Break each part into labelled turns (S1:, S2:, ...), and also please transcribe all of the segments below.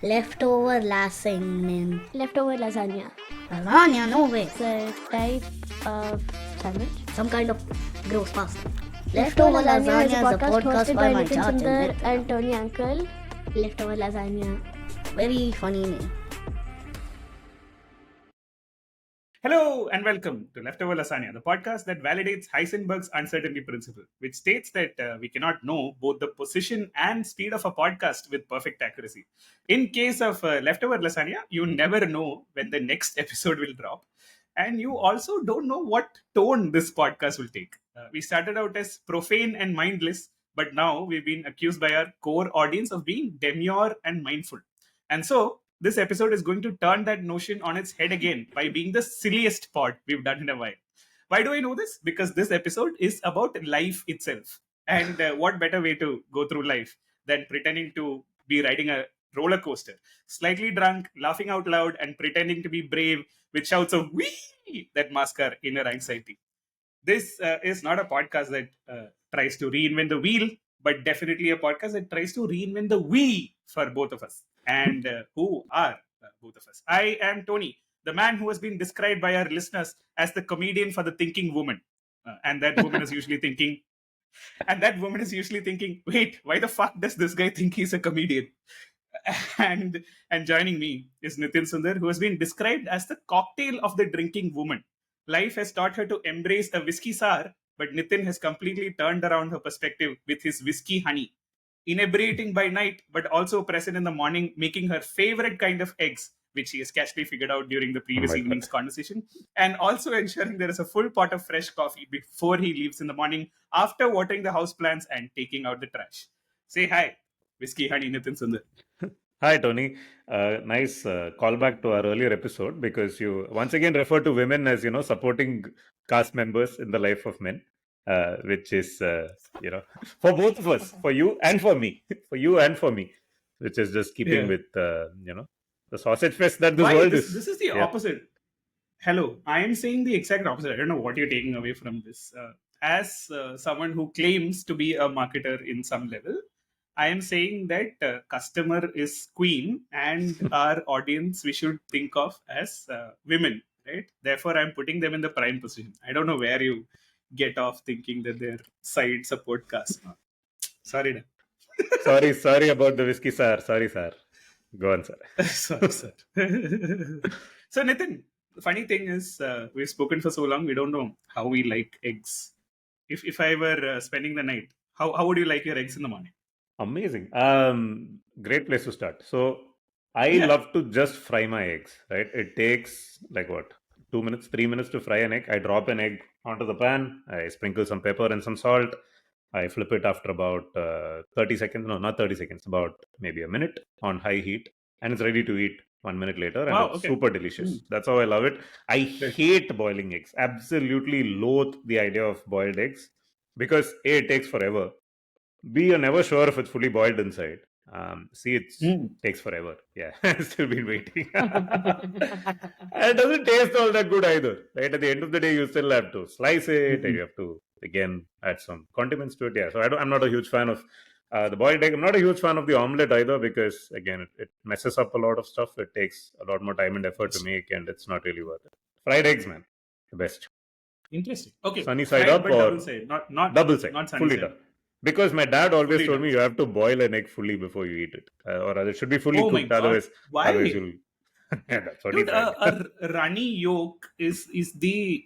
S1: Leftover Lasagne.
S2: Leftover lasagna.
S1: Lasagna? No way.
S2: It's a type of sandwich.
S1: Some kind of gross pasta.
S2: Leftover Lasagna is a
S1: podcast
S2: hosted by
S1: my
S2: Nitin
S1: church
S2: Sundar and Tony Uncle. Leftover Lasagna.
S1: Very funny name.
S3: Hello and welcome to Leftover Lasagne, the podcast that validates Heisenberg's uncertainty principle, which states that we cannot know both the position and speed of a podcast with perfect accuracy. In case of Leftover Lasagne, you never know when the next episode will drop, and you also don't know what tone this podcast will take. We started out as profane and mindless, but now we've been accused by our core audience of being demure and mindful. And so, this episode is going to turn that notion on its head again by being the silliest pod we've done in a while. Why do I know this? Because this episode is about life itself. And what better way to go through life than pretending to be riding a roller coaster, slightly drunk, laughing out loud, and pretending to be brave with shouts of "wee" that mask our inner anxiety. This is not a podcast that tries to reinvent the wheel, but definitely a podcast that tries to reinvent the we for both of us. And who are both of us? I am Tony, the man who has been described by our listeners as the comedian for the thinking woman. And that woman is usually thinking, wait, why the fuck does this guy think he's a comedian? And joining me is Nitin Sundar, who has been described as the cocktail of the drinking woman. Life has taught her to embrace a whiskey sour, but Nitin has completely turned around her perspective with his whiskey honey. Inebriating by night, but also present in the morning, making her favorite kind of eggs, which he has casually figured out during the previous evening's conversation, and also ensuring there is a full pot of fresh coffee before he leaves in the morning after watering the houseplants and taking out the trash. Say hi, whiskey honey Nitin Sundar.
S4: Hi, Tony. Nice callback to our earlier episode because you once again refer to women as, supporting cast members in the life of men, which is, for both of us, for you and for me, which is just keeping with, the sausage fest that this
S3: Why?
S4: world
S3: This,
S4: is.
S3: this is the opposite. Hello, I am saying the exact opposite. I don't know what you're taking away from this. As someone who claims to be a marketer in some level, I am saying that customer is queen and our audience we should think of as women, right? Therefore, I'm putting them in the prime position. I don't know where you get off thinking that they're side support cast. Sorry,
S4: Sorry about the whiskey, sir. Sorry, sir. Go on, sir.
S3: sorry, sir. So, Nitin, the funny thing is, we've spoken for so long, we don't know how we like eggs. If I were spending the night, how would you like your eggs in the morning?
S4: Amazing. Great place to start. So I
S3: Yeah.
S4: love to just fry my eggs, right? It takes like what, 2 minutes, 3 minutes to fry an egg. I drop an egg onto the pan. I sprinkle some pepper and some salt. I flip it after about 30 seconds. No, not 30 seconds, about maybe a minute on high heat. And it's ready to eat 1 minute later. And
S3: Wow,
S4: it's
S3: okay.
S4: super delicious. That's how I love it. I hate boiling eggs. Absolutely loathe the idea of boiled eggs because A, it takes forever. B, you're never sure if it's fully boiled inside. C, it takes forever. Yeah, I've still been waiting. And it doesn't taste all that good either. Right? At the end of the day, you still have to slice it and you have to, again, add some condiments to it. Yeah, so I'm not a huge fan of the boiled egg. I'm not a huge fan of the omelette either because, again, it messes up a lot of stuff. It takes a lot more time and effort to make and it's not really worth it. Fried eggs, man, the best.
S3: Interesting. Okay.
S4: Sunny side
S3: Fried
S4: up
S3: but
S4: or
S3: double side, not
S4: double side,
S3: not sunny
S4: fully
S3: side.
S4: done. Because my dad always
S3: Fully
S4: told
S3: done.
S4: me you have to boil an egg fully before you eat it, or rather, it should be fully
S3: Oh my
S4: cooked.
S3: God.
S4: Otherwise,
S3: Why?
S4: you'll. Yeah, that's what he
S3: Dude,
S4: said.
S3: a runny yolk is the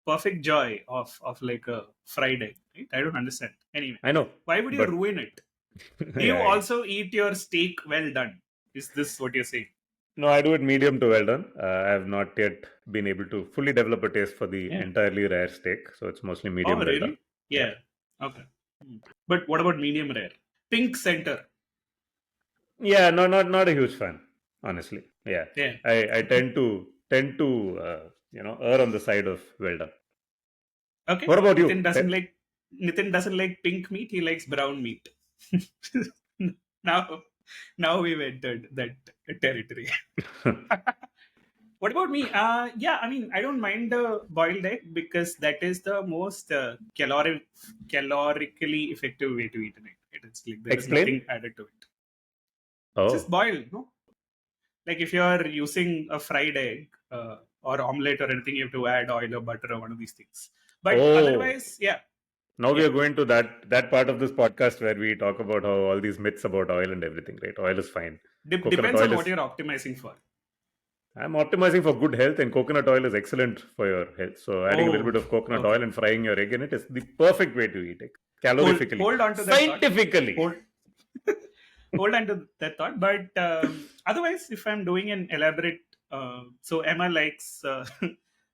S3: perfect joy of like a fried egg. Right? I don't understand. Anyway,
S4: I know.
S3: why would you
S4: but-
S3: ruin it? Do
S4: Yeah,
S3: you
S4: yeah.
S3: also eat your steak well done? Is this what you're saying?
S4: No, I do it medium to well done. I have not yet been able to fully develop a taste for the
S3: Yeah.
S4: entirely rare steak, so it's mostly medium
S3: Oh,
S4: well
S3: really?
S4: done.
S3: Yeah. Okay. But what about medium rare? Pink center.
S4: Yeah, no, not a huge fan, honestly. Yeah,
S3: Yeah.
S4: I tend to err on the side of well done.
S3: Okay.
S4: What about you?
S3: Nitin doesn't like pink meat. He likes brown meat. now we've entered that territory. What about me? Yeah, I mean, I don't mind the boiled egg because that is the most calorically effective way to eat an egg. It's like there is
S4: Explain.
S3: nothing added to it.
S4: Oh,
S3: Just boil, no? like if you're using a fried egg or omelette or anything, you have to add oil or butter or one of these things. But otherwise, yeah.
S4: Now we
S3: Yeah.
S4: are going to that part of this podcast where we talk about how all these myths about oil and everything, right? Oil is fine. Coconut
S3: Depends
S4: oil
S3: on what
S4: is.
S3: you're optimizing for.
S4: I'm optimizing for good health, and coconut oil is excellent for your health. So adding a little bit of coconut oil and frying your egg in it is the perfect way to eat it. Calorifically,
S3: hold on to that
S4: scientifically.
S3: Hold on to that thought. But otherwise, if I'm doing an elaborate, so Emma likes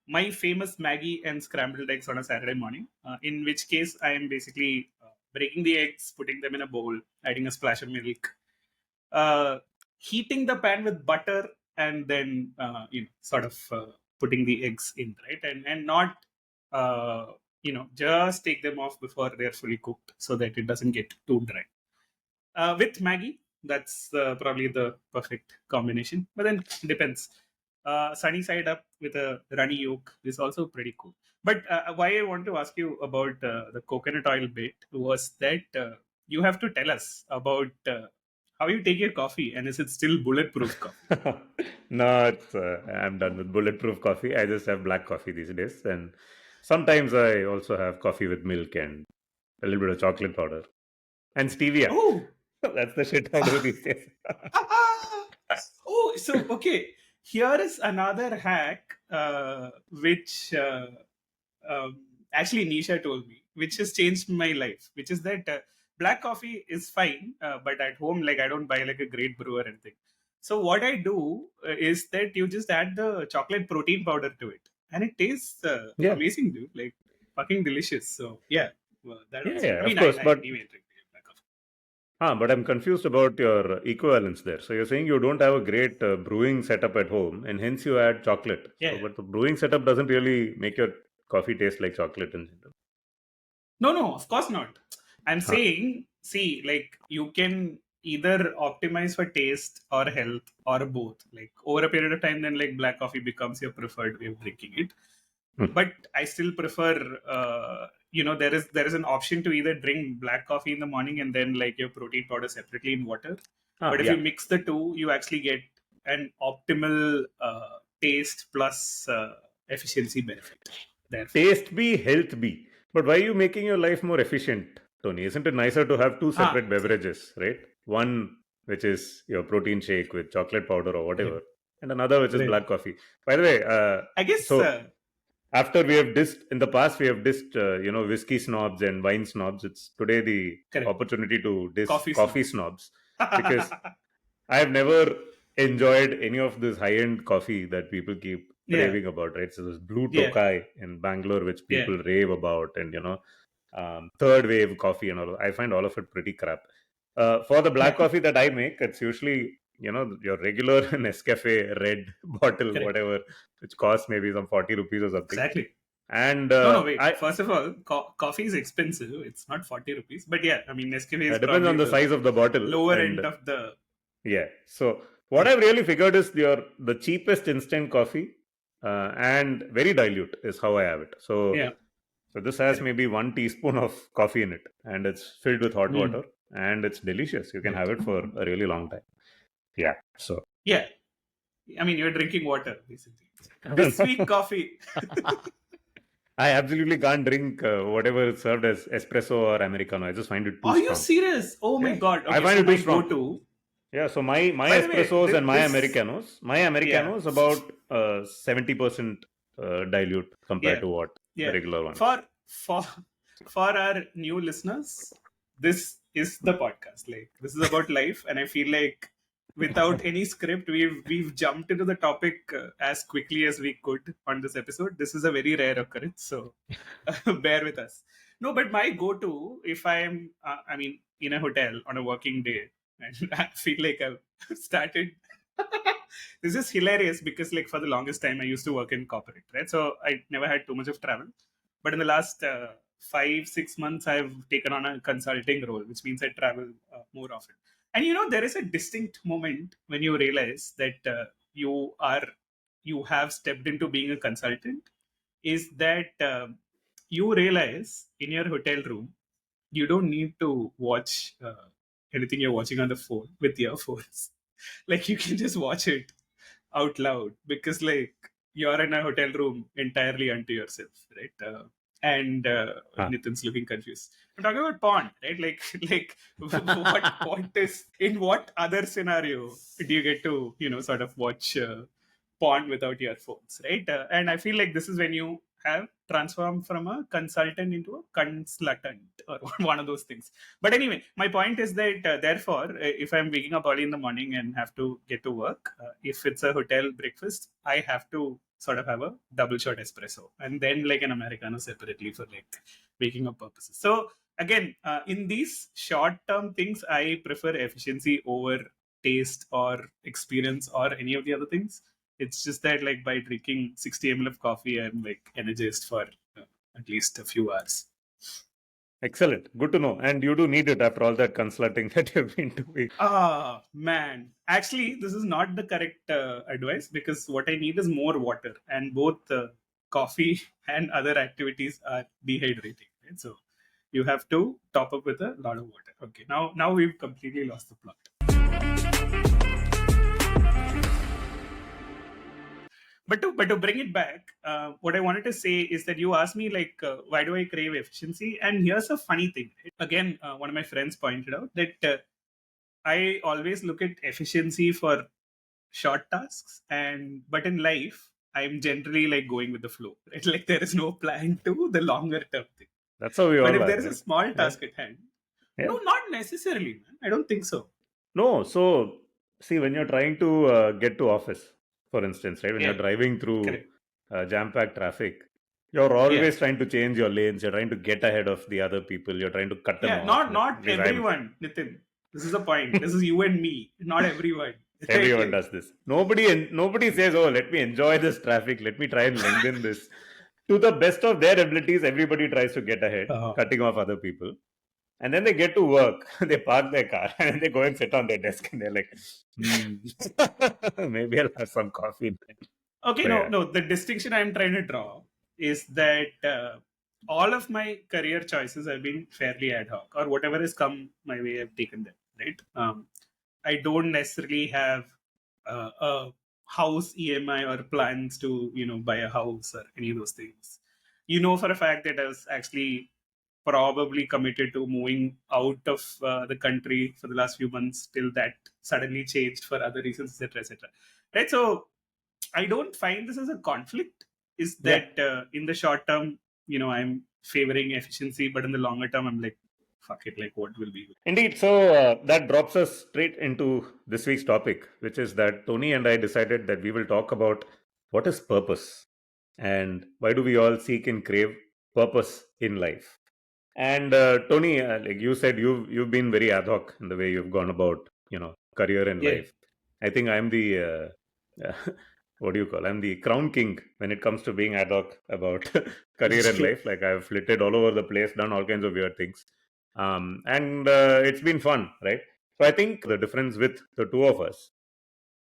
S3: my famous Maggie and scrambled eggs on a Saturday morning. In which case, I am basically breaking the eggs, putting them in a bowl, adding a splash of milk, heating the pan with butter, and then sort of putting the eggs in, right, and not just take them off before they're fully cooked so that it doesn't get too dry. With Maggie, that's probably the perfect combination. But then it depends. Sunny side up with a runny yolk is also pretty cool. But why I want to ask you about the coconut oil bit was that you have to tell us about how you take your coffee, and is it still bulletproof coffee?
S4: No, I'm done with bulletproof coffee. I just have black coffee these days, and sometimes I also have coffee with milk and a little bit of chocolate powder and stevia.
S3: Oh,
S4: that's the shit I do these days.
S3: Oh, so okay. Here is another hack, which actually Nisha told me, which has changed my life. Which is that black coffee is fine, but at home, like I don't buy like a great brew or anything. So what I do is that you just add the chocolate protein powder to it, and it tastes amazing, dude. Like fucking delicious. So yeah, well, that also,
S4: Yeah,
S3: I mean,
S4: of course, but
S3: anyway, drink black coffee.
S4: but I'm confused about your equivalence there. So you're saying you don't have a great brewing setup at home, and hence you add chocolate.
S3: Yeah.
S4: So, but the brewing setup doesn't really make your coffee taste like chocolate in general.
S3: No, of course not. I'm saying, see, like you can either optimize for taste or health or both. Like over a period of time, then like black coffee becomes your preferred way of drinking it. But I still prefer, there is an option to either drink black coffee in the morning and then like your protein powder separately in water. But if you mix the two, you actually get an optimal taste plus efficiency benefit.
S4: Taste be, health be. But why are you making your life more efficient, Tony? Isn't it nicer to have two separate beverages, right? One which is your protein shake with chocolate powder or whatever, and another which is black coffee. By the way,
S3: I guess
S4: so. After we have dissed in the past, we have dissed whiskey snobs and wine snobs. It's today the opportunity to diss coffee snobs because I have never enjoyed any of this high-end coffee that people keep raving about, right? So there's Blue Tokai in Bangalore, which people rave about, and third wave coffee and all. I find all of it pretty crap. For the black coffee that I make, it's usually your regular Nescafe red bottle, whatever, which costs maybe some 40 rupees or something.
S3: Exactly.
S4: And
S3: no, wait. First of all, coffee is expensive. It's not 40 rupees. But yeah, I mean, Nescafe is
S4: depends on the size of the bottle.
S3: Lower end of the...
S4: Yeah. So what I've really figured is the cheapest instant coffee and very dilute is how I have it. So, so this has maybe 1 teaspoon of coffee in it, and it's filled with hot water, and it's delicious. You can have it for a really long time. Yeah. So.
S3: Yeah. I mean, you're drinking water, basically. This sweet coffee.
S4: I absolutely can't drink whatever is served as espresso or Americano. I just find it too strong.
S3: Are you serious? Oh my God. Okay,
S4: I find it too strong.
S3: Go-to.
S4: Yeah, so my espressos and my Americanos about 70% dilute compared to what the regular one.
S3: For our new listeners, this is the podcast. Like, this is about life, and I feel like without any script, we've jumped into the topic as quickly as we could on this episode. This is a very rare occurrence, so bear with us. No, but my go-to, if I'm, in a hotel on a working day, and I feel like I've started. This is hilarious because, like, for the longest time, I used to work in corporate, right? So I never had too much of travel. But in the last 5-6 months, I've taken on a consulting role, which means I travel more often. And there is a distinct moment when you realize that you have stepped into being a consultant. Is that you realize in your hotel room, you don't need to watch anything you're watching on the phone with earphones. Like, you can just watch it out loud because like you're in a hotel room entirely unto yourself, right? And Nitin's looking confused. I'm talking about porn, right? Like what is in what other scenario do you get to sort of watch porn without earphones, right? And I feel like this is when you have transformed from a consultant into a consultant or one of those things. But anyway, my point is that therefore, if I'm waking up early in the morning and have to get to work, if it's a hotel breakfast, I have to sort of have a double shot espresso and then like an Americano separately for like waking up purposes. So again, in these short term things, I prefer efficiency over taste or experience or any of the other things. It's just that like by drinking 60 ml of coffee, I'm like energized for at least a few hours.
S4: Excellent. Good to know. And you do need it after all that consulting that you've been doing.
S3: Ah, man. Actually, this is not the correct advice because what I need is more water, and both coffee and other activities are dehydrating. Right? So you have to top up with a lot of water. Okay, now we've completely lost the plot. But to bring it back, what I wanted to say is that you asked me like, why do I crave efficiency? And here's a funny thing. Right? Again, one of my friends pointed out that I always look at efficiency for short tasks, but in life, I'm generally like going with the flow. Right? Like there is no plan to the longer term thing.
S4: That's how we all
S3: But if
S4: are.
S3: there is
S4: right?
S3: a small task at hand,
S4: Yeah.
S3: no, not necessarily, man. I don't think so.
S4: No, so see, when you're trying to get to office, for instance, right, when you're
S3: Yeah.
S4: driving through
S3: Correct.
S4: jam-packed traffic, you're always trying to change your lanes. You're trying to get ahead of the other people. You're trying to cut them
S3: Yeah,
S4: off.
S3: not
S4: Because
S3: everyone, Nitin. This is the point. This is you and me, not everyone.
S4: everyone does this. Nobody says, "Oh, let me enjoy this traffic. Let me try and lengthen this." To the best of their abilities, everybody tries to get ahead, cutting off other people. And then they get to work, they park their car, and they go and sit on their desk, and they're like, maybe I'll have some coffee.
S3: Okay,
S4: So, yeah.
S3: no. The distinction I'm trying to draw is that all of my career choices have been fairly ad hoc, or whatever has come my way, I've taken them. Right? I don't necessarily have a house EMI or plans to buy a house or any of those things. You know for a fact that I was actually probably committed to moving out of the country for the last few months till that suddenly changed for other reasons, etc. Right? So I don't find this as a conflict. Is that in the short term, I'm favoring efficiency, but in the longer term, I'm like, fuck it, like what will be?
S4: Indeed. So that drops us straight into this week's topic, which is that Tony and I decided that we will talk about what is purpose and why do we all seek and crave purpose in life. And Tony, like you said, you've been very ad hoc in the way you've gone about, career and life. I think I'm the what do you call? I'm the crown king when it comes to being ad hoc about career and life. Like I've flitted all over the place, done all kinds of weird things, and it's been fun, right? So I think the difference with the two of us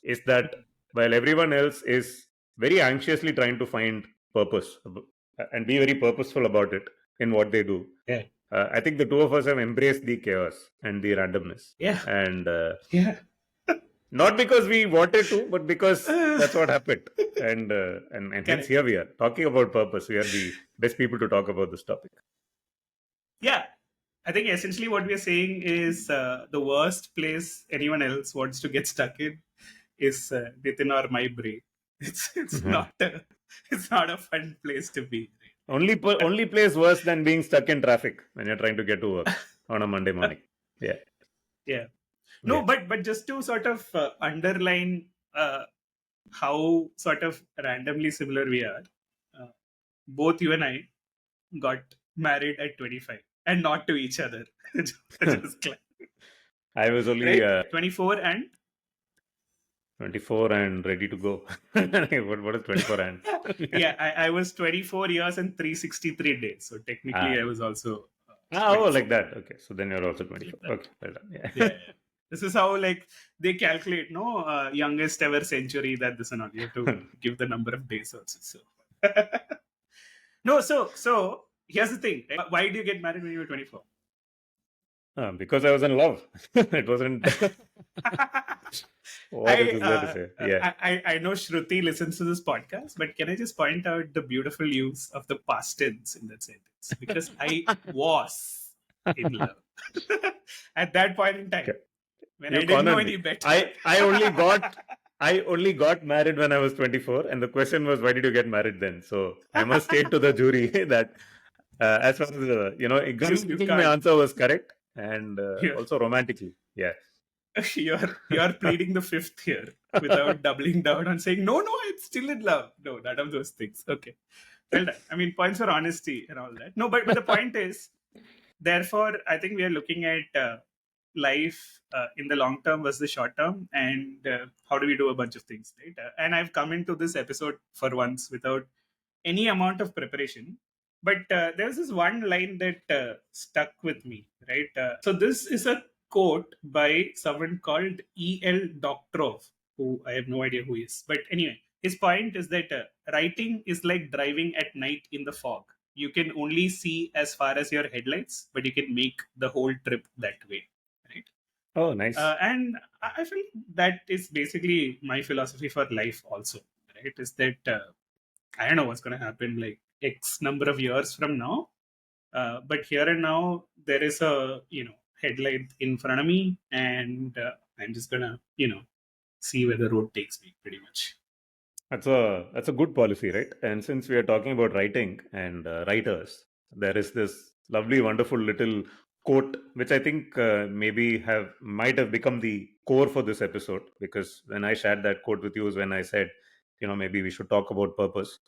S4: is that while everyone else is very anxiously trying to find purpose and be very purposeful about it in what they do, I think the two of us have embraced the chaos and the randomness. And not because we wanted to, but because that's what happened. And hence here we are talking about purpose. We are the best people to talk about this topic.
S3: Yeah. I think essentially what we are saying is the worst place anyone else wants to get stuck in is Nitin or my brain. It's not a fun place to be.
S4: Only place worse than being stuck in traffic when you're trying to get to work on a Monday morning.
S3: Yeah. No, but just to sort of underline how sort of randomly similar we are, both you and I got married at 25 and not to each other.
S4: I was only
S3: 24 and
S4: 24 and ready to go. What is 24 and?
S3: Yeah, I was 24 years and 363 days. So technically I was also
S4: like that. Okay, so then you're also 24. Okay, well done.
S3: Yeah. This is how like they calculate youngest ever century, that this and all. You have to give the number of days also. So no, so here's the thing. Right? Why did you get married when you were 24?
S4: Because I was in love. It wasn't. What is there to say? Yeah.
S3: I know Shruti listens to this podcast, but can I just point out the beautiful use of the past tense in that sentence? Because I was in love at that point in time
S4: Okay.
S3: when
S4: You
S3: I didn't know
S4: cornered
S3: any
S4: me.
S3: better.
S4: I only got married when I was 24, and the question was, why did you get married then? So I must state to the jury that as far as grammatically my
S3: can't.
S4: answer was correct, and
S3: You're,
S4: also romantically, yeah.
S3: you're pleading the fifth here without doubling down and saying no, it's still in love. No, none of those things. Okay, well done. I mean, points for honesty and all that. No, but the point is, therefore, I think we are looking at life in the long term versus the short term, and how do we do a bunch of things, right? And I've come into this episode for once without any amount of preparation, but there's this one line that stuck with me, right? So this is a quote by someone called E.L. Doctorov, who I have no idea who he is, but anyway, his point is that writing is like driving at night in the fog. You can only see as far as your headlights, but you can make the whole trip that way, right?
S4: Oh, nice.
S3: And I feel that is basically my philosophy for life also, right? Is that I don't know what's going to happen like X number of years from now, but here and now there is a headlight in front of me, and I'm just gonna see where the road takes me, pretty much.
S4: That's a good policy, right? And since we are talking about writing and writers, there is this lovely, wonderful little quote which I think might have become the core for this episode, because when I shared that quote with you is when I said, maybe we should talk about purpose.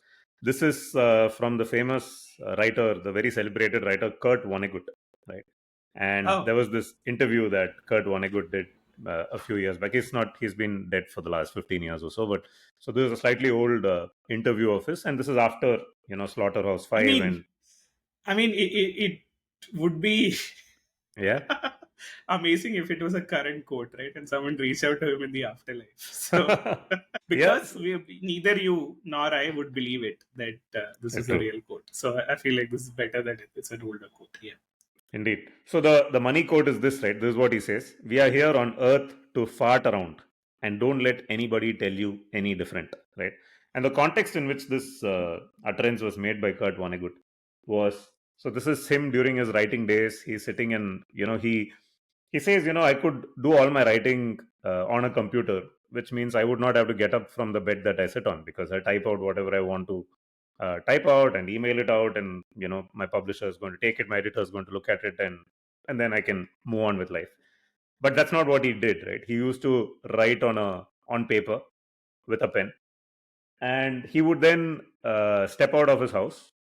S4: This is from the famous writer, the very celebrated writer Kurt Vonnegut, right? And there was this interview that Kurt Vonnegut did a few years back. He's been dead for the last 15 years or so, but so this is a slightly old interview of his, and this is after Slaughterhouse-Five.
S3: I mean, it would be
S4: yeah,
S3: amazing if it was a current quote, right? And someone reached out to him in the afterlife. So because neither you nor I would believe it that this is a real quote. So I feel like this is better that it's an older quote. Yeah.
S4: Indeed. So the money quote is this, right? This is what he says: "We are here on Earth to fart around, and don't let anybody tell you any different." Right? And the context in which this utterance was made by Kurt Vonnegut was, so this is him during his writing days. He's sitting and he says, I could do all my writing on a computer, which means I would not have to get up from the bed that I sit on, because I type out whatever I want to type out and email it out, and my publisher is going to take it, my editor is going to look at it, and then I can move on with life. But that's not what he did, right? He used to write on paper with a pen, and he would then step out of his house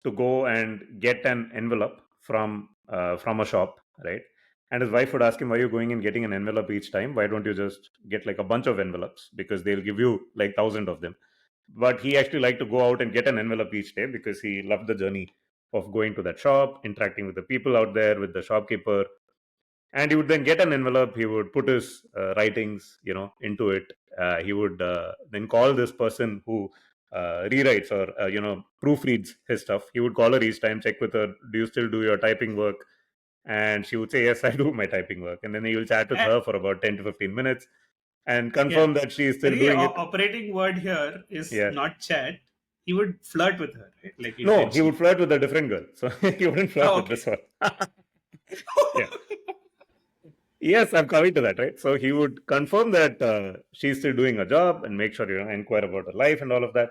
S4: to go and get an envelope from a shop, right? And his wife would ask him, why are you going and getting an envelope each time? Why don't you just get like a bunch of envelopes, because they'll give you like 1,000 of them. But he actually liked to go out and get an envelope each day, because he loved the journey of going to that shop, interacting with the people out there, with the shopkeeper. And he would then get an envelope. He would put his writings, into it. He would then call this person who rewrites or proofreads his stuff. He would call her each time, check with her, do you still do your typing work? And she would say, yes, I do my typing work. And then he will chat with her for about 10 to 15 minutes and confirm that she is still doing it.
S3: Operating word here is not chat. He would flirt with her, right? Like
S4: he would flirt with a different girl. So he wouldn't flirt with this one. Yeah. Yes, I'm coming to that, right? So he would confirm that she's still doing her job and make sure, inquire about her life and all of that.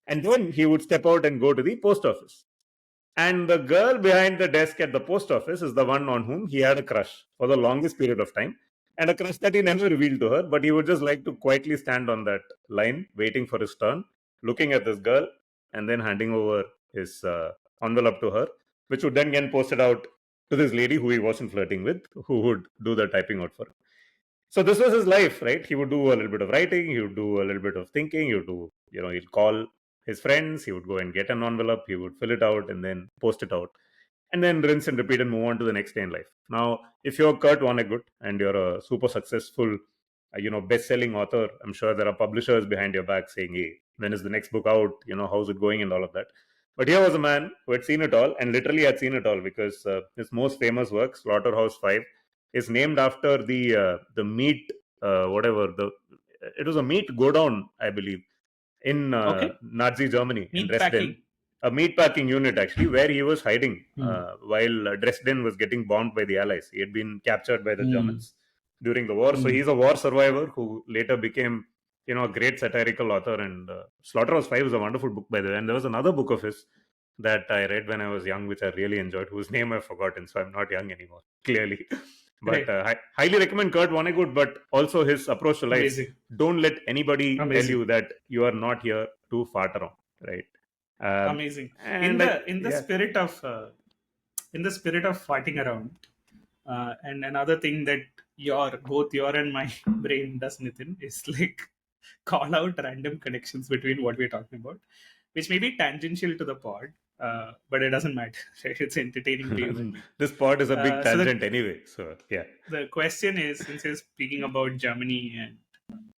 S4: And then he would step out and go to the post office. And the girl behind the desk at the post office is the one on whom he had a crush for the longest period of time. And a crush that he never revealed to her, but he would just like to quietly stand on that line, waiting for his turn, looking at this girl, and then handing over his envelope to her, which would then get posted out to this lady who he wasn't flirting with, who would do the typing out for him. So this was his life, right? He would do a little bit of writing, he would do a little bit of thinking, he'd call his friends, he would go and get an envelope, he would fill it out and then post it out, and then rinse and repeat and move on to the next day in life. Now, if you're Kurt Vonnegut and you're a super successful, best-selling author, I'm sure there are publishers behind your back saying, hey, when is the next book out? How's it going and all of that. But here was a man who had seen it all, and literally had seen it all, because his most famous work, Slaughterhouse-Five, is named after the meat whatever it was a meat go down, I believe, in
S3: Okay.
S4: Nazi Germany, in
S3: Meat
S4: Dresden.
S3: packing.
S4: A meat packing unit, actually, where he was hiding
S3: Hmm.
S4: while Dresden was getting bombed by the Allies. He had been captured by the Germans during the war. So
S3: Hmm.
S4: he's a war survivor who later became, a great satirical author. And Slaughterhouse 5 is a wonderful book, by the way. And there was another book of his that I read when I was young, which I really enjoyed, whose name I've forgotten. So I'm not young anymore, clearly. But
S3: Right.
S4: I highly recommend Kurt Vonnegut, but also his approach to life.
S3: Amazing.
S4: Don't let anybody tell
S3: Amazing.
S4: you that you are not here to fart around, right?
S3: Amazing.
S4: And
S3: In the spirit of farting around, and another thing that both your and my brain does, Nitin, is like call out random connections between what we're talking about, which may be tangential to the pod, but it doesn't matter. Right? It's entertaining to you and me.
S4: This pod is a big
S3: So
S4: tangent anyway. So yeah.
S3: the question is, since you're speaking about Germany and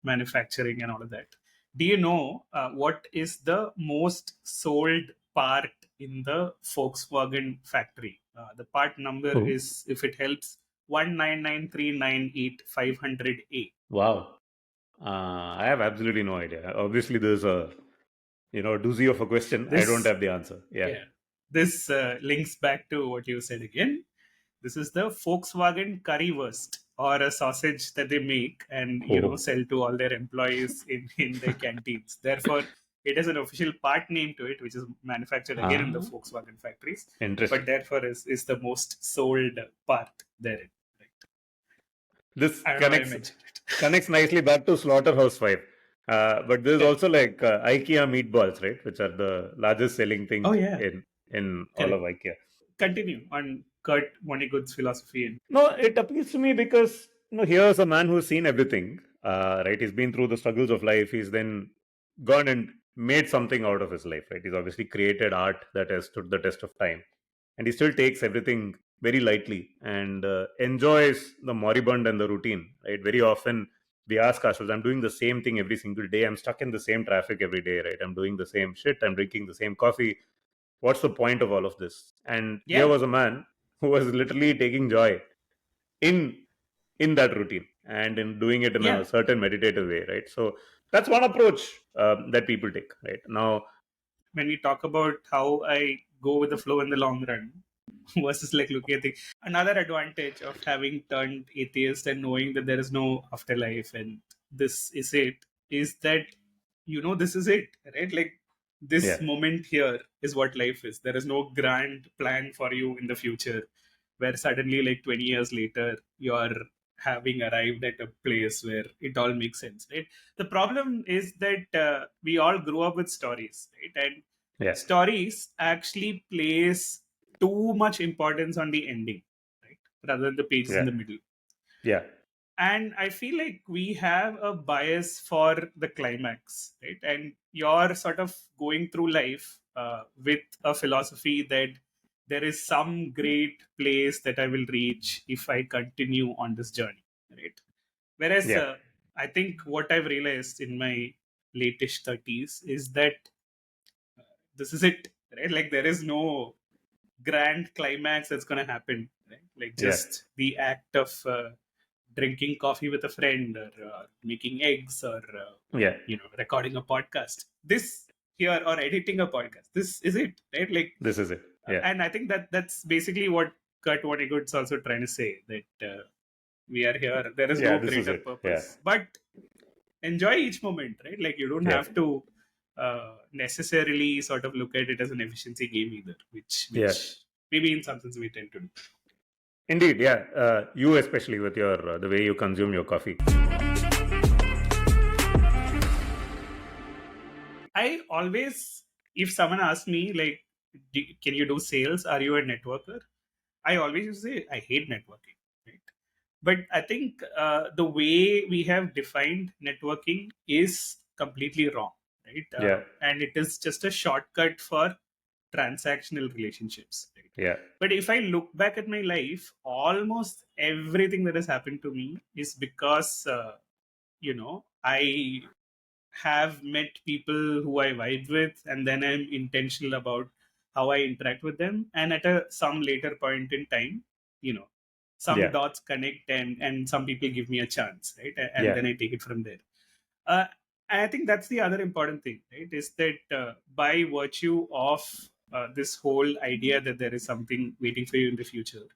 S3: manufacturing and all of that, do you know what is the most sold part in the Volkswagen factory? The part number
S4: Oh.
S3: is, if it helps, 199398500A.
S4: Wow. I have absolutely no idea. Obviously, there's a doozy of a question. I don't
S3: This,
S4: have the answer. Yeah.
S3: yeah, this links back to what you said again. This is the Volkswagen currywurst, or a sausage that they make and
S4: Oh.
S3: sell to all their employees in their canteens. Therefore, it has an official part name to it, which is manufactured again in the Volkswagen factories.
S4: Interesting.
S3: But therefore is the most sold part therein. Right?
S4: This
S3: I don't know why I mentioned it.
S4: connects nicely back to Slaughterhouse 5. But there's
S3: Yeah.
S4: also like IKEA meatballs, right? Which are the largest selling thing
S3: Oh, yeah.
S4: in all of IKEA.
S3: Continue on Kurt Vonnegut's philosophy. And
S4: No, it appeals to me because here's a man who's seen everything. Right, he's been through the struggles of life. He's then gone and made something out of his life. Right, he's obviously created art that has stood the test of time, and he still takes everything very lightly and enjoys the moribund and the routine. Right, very often we ask ourselves, "I'm doing the same thing every single day. I'm stuck in the same traffic every day. Right, I'm doing the same shit. I'm drinking the same coffee. What's the point of all of this?" And here was a man who was literally taking joy in that routine and in doing it in a certain meditative way, right? So that's one approach that people take, right? Now,
S3: when we talk about how I go with the flow in the long run versus like looking at things, another advantage of having turned atheist and knowing that there is no afterlife and this is it, is that this is it, right? Like this moment here is what life is. There is no grand plan for you in the future where suddenly, like 20 years later, you're having arrived at a place where it all makes sense, right? The problem is that we all grew up with stories, right? And stories actually place too much importance on the ending, right, rather than the pages in the middle.
S4: Yeah.
S3: And I feel like we have a bias for the climax, right? And you're sort of going through life with a philosophy that there is some great place that I will reach if I continue on this journey, right? Whereas I think what I've realized in my latest 30s is that this is it, right? Like there is no grand climax that's going to happen, right? Like just the act of drinking coffee with a friend, or making eggs, or recording a podcast. This here, or editing a podcast. This is it, right? Like
S4: this is it. Yeah.
S3: And I think that's basically what Kurt Vonnegut's also trying to say, that we are here. There is no greater purpose, but enjoy each moment, right? Like you don't have to necessarily sort of look at it as an efficiency game either, which maybe in some sense we tend to do.
S4: Indeed, yeah. You especially with your the way you consume your coffee.
S3: I always, if someone asks me like, can you do sales? Are you a networker? I always say I hate networking, right? But I think the way we have defined networking is completely wrong, right? And it is just a shortcut for transactional relationships, right?
S4: Yeah.
S3: But if I look back at my life, almost everything that has happened to me is because I have met people who I vibe with, and then I'm intentional about how I interact with them. And at some later point in time, some
S4: Yeah.
S3: dots connect, and some people give me a chance, right? And
S4: Yeah.
S3: then I take it from there. uh, I think that's the other important thing, right? Is that by virtue of this whole idea that there is something waiting for you in the future,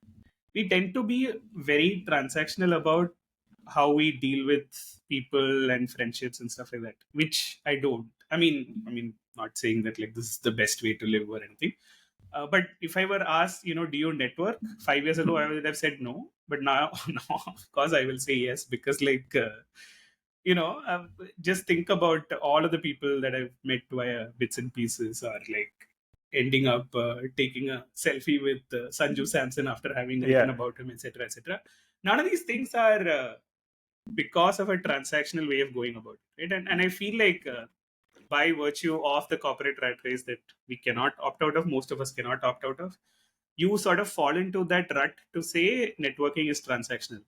S3: we tend to be very transactional about how we deal with people and friendships and stuff like that, which I don't. I mean, not saying that like this is the best way to live or anything. But if I were asked, do you network 5 years ago, I would have said no. But now, now, of course, I will say yes, because like, just think about all of the people that I've met via bits and pieces, or like ending up taking a selfie with Sanju Samson after having written
S4: Yeah.
S3: about him, etc., etc. None of these things are because of a transactional way of going about it, right? And I feel like by virtue of the corporate rat race that we cannot opt out of, most of us cannot opt out of, you sort of fall into that rut to say networking is transactional.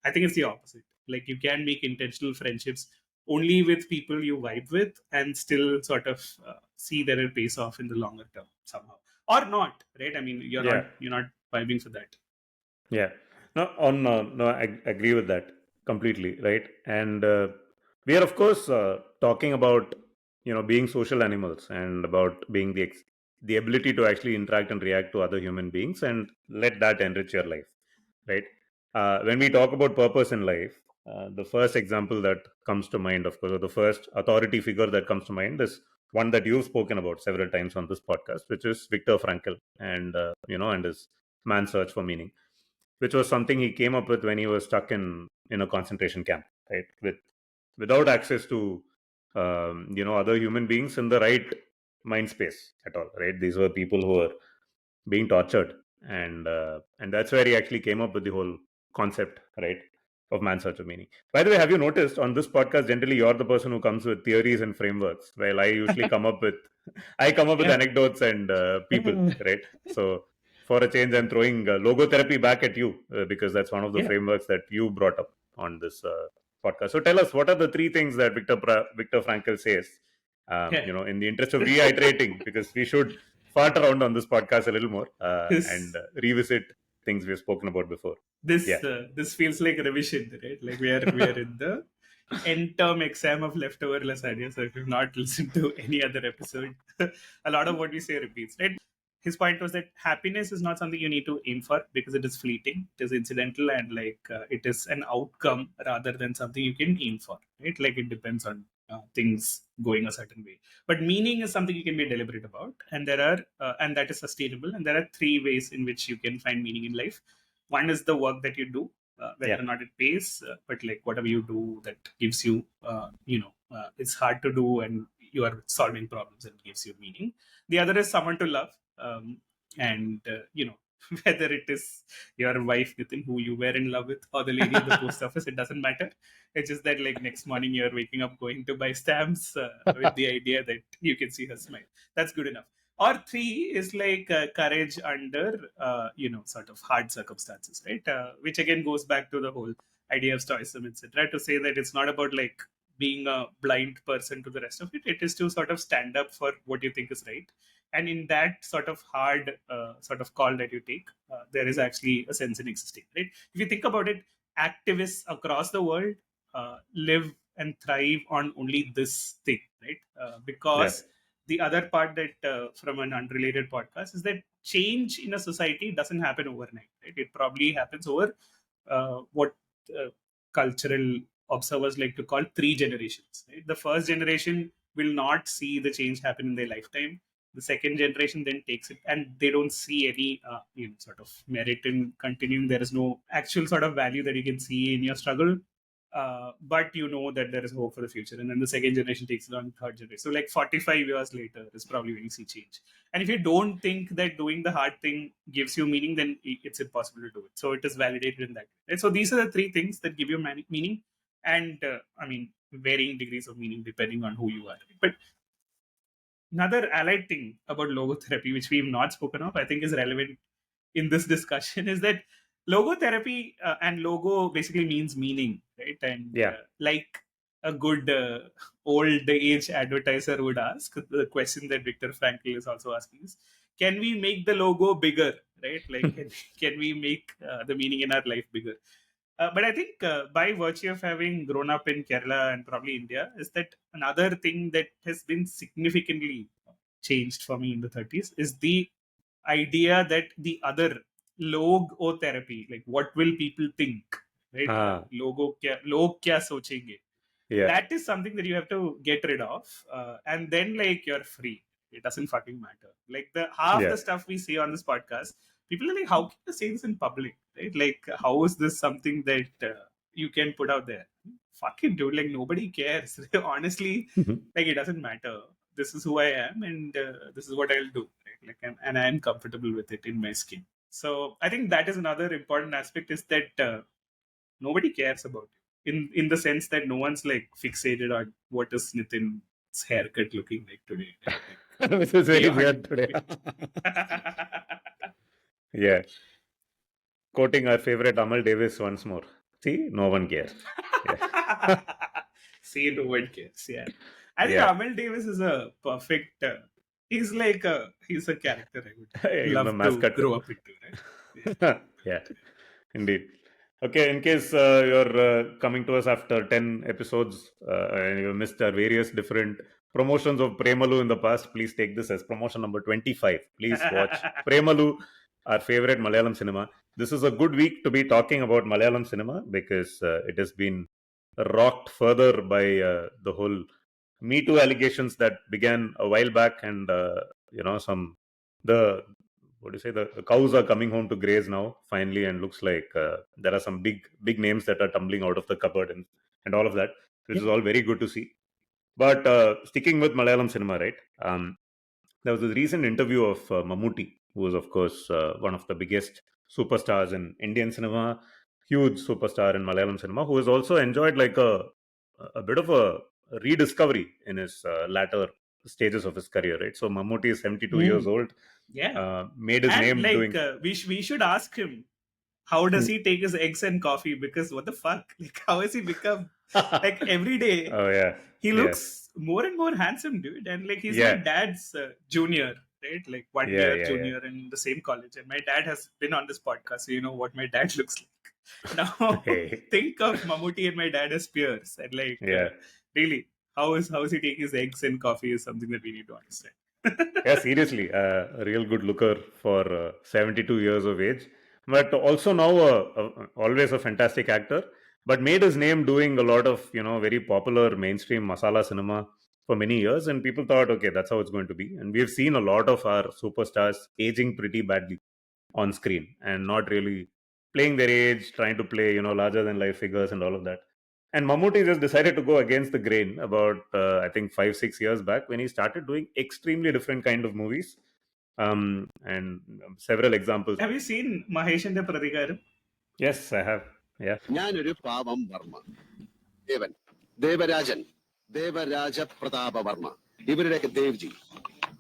S3: I think it's the opposite. Like, you can make intentional friendships only with people you vibe with, and still sort of see that it pays off in the longer term somehow, or not, right? I mean,
S4: Yeah.
S3: you're not vibing for that.
S4: Yeah. No, I agree with that completely, right? And we are, of course, talking about being social animals and about being the ability to actually interact and react to other human beings and let that enrich your life, right? When we talk about purpose in life, the first example that comes to mind, of course, or the first authority figure that comes to mind is one that you've spoken about several times on this podcast, which is Viktor Frankl, and and his Man's Search for Meaning, which was something he came up with when he was stuck in a concentration camp, right? Without access to other human beings in the right mind space at all, right? These were people who were being tortured, and that's where he actually came up with the whole concept, right, of Man's Search of Meaning. By the way, have you noticed on this podcast, generally you're the person who comes with theories and frameworks, while I usually come up with I come up with
S3: Yeah.
S4: anecdotes and people, right? So for a change, I'm throwing logotherapy back at you, because that's one of the
S3: Yeah.
S4: frameworks that you brought up on this podcast. So tell us, what are the three things that Viktor Frankl says,
S3: Yeah.
S4: in the interest of reiterating, because we should fart around on this podcast a little more, and
S3: This
S4: revisit things we've spoken about before. Yeah.
S3: this feels like a revision, right? Like we are in the end term exam of Leftover Lasagne. So if you've not listened to any other episode, a lot of what we say repeats, right? His point was that happiness is not something you need to aim for, because it is fleeting, it is incidental, and like it is an outcome rather than something you can aim for, right? Like, it depends on things going a certain way. But meaning is something you can be deliberate about, and and that is sustainable. And there are three ways in which you can find meaning in life. One is the work that you do, whether
S4: Yeah.
S3: or not it pays, but like whatever you do that gives you, it's hard to do, and you are solving problems and gives you meaning. The other is someone to love, and whether it is your wife, Nitin, who you were in love with, or the lady at the post office, it doesn't matter. It's just that like next morning you're waking up going to buy stamps with the idea that you can see her smile. That's good enough. Or three is like courage under sort of hard circumstances, right? Which again goes back to the whole idea of stoicism, etc., to say that it's not about like being a blind person to the rest of it. It is to sort of stand up for what you think is right, and in that sort of hard sort of call that you take, there is actually a sense in existing, right? If you think about it, activists across the world live and thrive on only this thing, right?
S4: Yeah.
S3: Because the other part that from an unrelated podcast is that change in a society doesn't happen overnight, right? It probably happens over what uh, cultural observers like to call three generations, right? The first generation will not see the change happen in their lifetime. The second generation then takes it, and they don't see any sort of merit in continuing. There is no actual sort of value that you can see in your struggle, but you know that there is hope for the future. And then the second generation takes it on, third generation. So like 45 years later is probably when you see change. And if you don't think that doing the hard thing gives you meaning, then it's impossible to do it. So it is validated in that way, right? So these are the three things that give you meaning, and varying degrees of meaning depending on who you are. But another allied thing about logotherapy, which we've not spoken of, I think is relevant in this discussion, is that logotherapy and logo basically means meaning, right? And
S4: Yeah.
S3: like a good old age advertiser would ask, the question that Viktor Frankl is also asking is, can we make the logo bigger, right? Like, can we make the meaning in our life bigger? But I think by virtue of having grown up in Kerala and probably India, is that another thing that has been significantly changed for me in the 30s is the idea that the other logotherapy, like what will people think, right? Log kya sochenge?
S4: Yeah.
S3: That is something that you have to get rid of, and then like you're free. It doesn't fucking matter. Like the half
S4: Yeah.
S3: the stuff we say on this podcast, people are like, how can you say this in public, right? Like, how is this something that you can put out there? Fucking dude, like nobody cares. Honestly, like it doesn't matter. This is who I am, and this is what I'll do. Right? Like, and I'm comfortable with it in my skin. So I think that is another important aspect, is that nobody cares about it. In the sense that no one's like fixated on what is Nitin's haircut looking like today. Like,
S4: Which is very weird today. Yeah. Quoting our favorite Amal Davis once more. See, no one cares. Yeah.
S3: See, no one cares. Yeah. I think
S4: Yeah.
S3: Amel Davis is a perfect. He's a character I would
S4: He's the
S3: love to
S4: mascot.
S3: grow up into, right?
S4: Yeah, indeed. Okay, in case you're coming to us after 10 episodes and you missed our various different promotions of Premalu in the past, please take this as promotion number 25. Please watch Premalu, our favorite Malayalam cinema. This is a good week to be talking about Malayalam cinema because it has been rocked further by the whole Me Too allegations that began a while back, and the cows are coming home to graze now finally, and looks like there are some big names that are tumbling out of the cupboard and all of that, which is all very good to see. But sticking with Malayalam cinema, right? There was a recent interview of Mammootty, who was of course one of the biggest superstars in Indian cinema, huge superstar in Malayalam cinema, who has also enjoyed like a bit of a rediscovery in his latter stages of his career, right? So Mammootty is 72 years old.
S3: Yeah.
S4: Made his
S3: And
S4: name
S3: like
S4: doing.
S3: we should ask him, how does he take his eggs and coffee? Because what the fuck? Like, how has he become like every day?
S4: Oh yeah,
S3: He
S4: yeah.
S3: looks more and more handsome, dude. And like he's
S4: Yeah.
S3: my dad's junior, right? Like one
S4: Yeah,
S3: year
S4: yeah,
S3: junior in the same college. And my dad has been on this podcast, so you know what my dad looks like. Now
S4: Hey.
S3: think of Mammootty and my dad as peers, and like
S4: Yeah.
S3: really, how is he taking his eggs and coffee is something that we need to understand.
S4: Yeah, seriously, a real good looker for 72 years of age, but also now always a fantastic actor, but made his name doing a lot of very popular mainstream masala cinema for many years, and people thought, okay, that's how it's going to be. And we've seen a lot of our superstars aging pretty badly on screen and not really playing their age, trying to play larger than life figures and all of that. And Mammootty just decided to go against the grain about, I think, 5-6 years back, when he started doing extremely different kind of movies. And several examples.
S3: Have you seen Maheshന്റെ പ്രതികാരം?
S4: Yes, I have. Yeah.
S5: ഞാനൊരു പാവം വർമ്മ, ദേവൻ, ദേവരാജൻ, ദേവരാജ പ്രതാപവർമ്മ, ഇവരുടെയൊക്കെ ദേവ്ജി.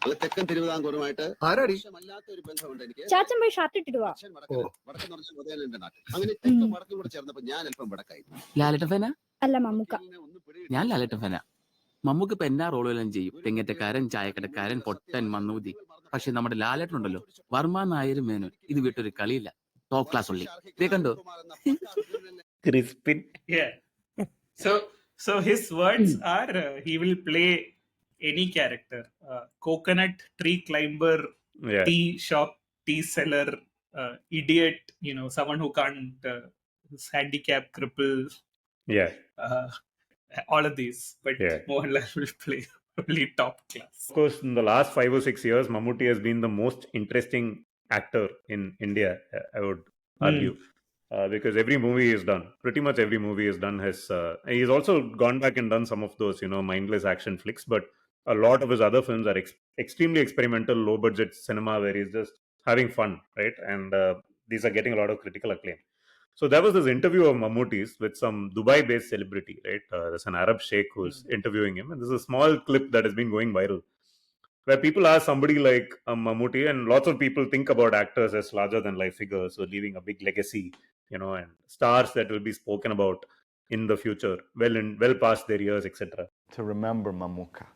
S5: അത് തെക്കൻ തിരുവിതാംകൂറുമായിട്ട് മോശമല്ലാത്ത ഒരു ബന്ധമുണ്ട് എനിക്ക്.
S2: ചാച്ചൻ പോയി ഷർട്ട് ഇട്ടിട്ട് വാ.
S5: അച്ഛൻ വടക്ക് നിറച്ച മുതൽ എന്റെ നാട്ടിൽ. അങ്ങനെ തെക്കും വടക്കും കൂടെ ചേർന്നപ്പോ ഞാൻ അല്പം വടക്കായി.
S6: ലാലേട്ടൻ ഫാനാ?
S2: അല്ല മമ്മൂക്ക.
S6: ഞാൻ ലാലേട്ടൻ ഫാനാ. മമ്മൂക്ക് ഇപ്പൊ എന്നാ റോളുകളും ചെയ്യും. തെങ്ങറ്റക്കാരൻ, ചായക്കടക്കാരൻ, പൊട്ടൻ, മന്നൂതി. പക്ഷെ നമ്മുടെ ലാലേട്ടൻ ഉണ്ടല്ലോ, വർമ്മ നായരും മേനോൻ, ഇത് വിട്ടൊരു കളിയില്ല. ടോപ്പ് ക്ലാസ് ഉള്ളി. ഇതേ കണ്ടോ?
S4: Crispin.
S3: Yeah. So his words are he will play any character, coconut tree climber,
S4: Yeah.
S3: tea shop tea seller, idiot, someone who can't is handicapped, cripple,
S4: Yeah.
S3: all of these, but
S4: Yeah.
S3: Mohanlal will play only top class.
S4: Of course, in the last 5 or 6 years, Mammootty has been the most interesting actor in India, I would argue. Because every movie is done, pretty much every movie is done, he's also gone back and done some of those, mindless action flicks, but a lot of his other films are extremely experimental, low budget cinema where he's just having fun, right? And these are getting a lot of critical acclaim. So there was this interview of Mammootty's with some Dubai-based celebrity, right? There's an Arab sheikh who's interviewing him, and this is a small clip that has been going viral, where people ask somebody like Mammootty, and lots of people think about actors as larger than life figures, so leaving a big legacy, and stars that will be spoken about in the future, well past their years, etc.
S7: To remember Mamuka.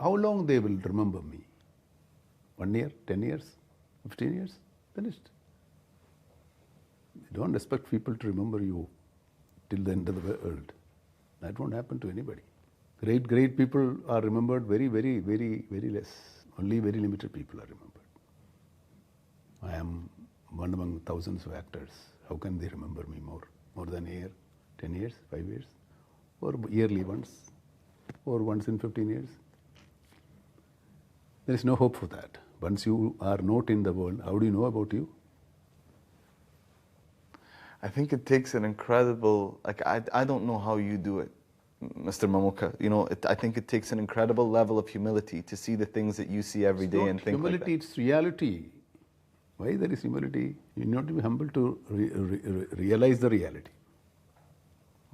S7: How long they will remember me? 1 year? 10 years? 15 years, finished. You don't expect people to remember you till the end of the world. That won't happen to anybody. Great people are remembered very less. Only very limited people are remembered. I am one among thousands of actors. How can they remember me more than a year, 10 years, 5 years, or yearly once, or once in 15 years? There is no hope for that. Once you are not in the world, how do you know about you?
S8: I think it takes an incredible, I don't know how you do it, Mr. Mamuka. I think it takes an incredible level of humility to see the things that you see every day and think
S7: humility,
S8: like that.
S7: it's reality. Why there is humility? You need to be humble to realize the reality.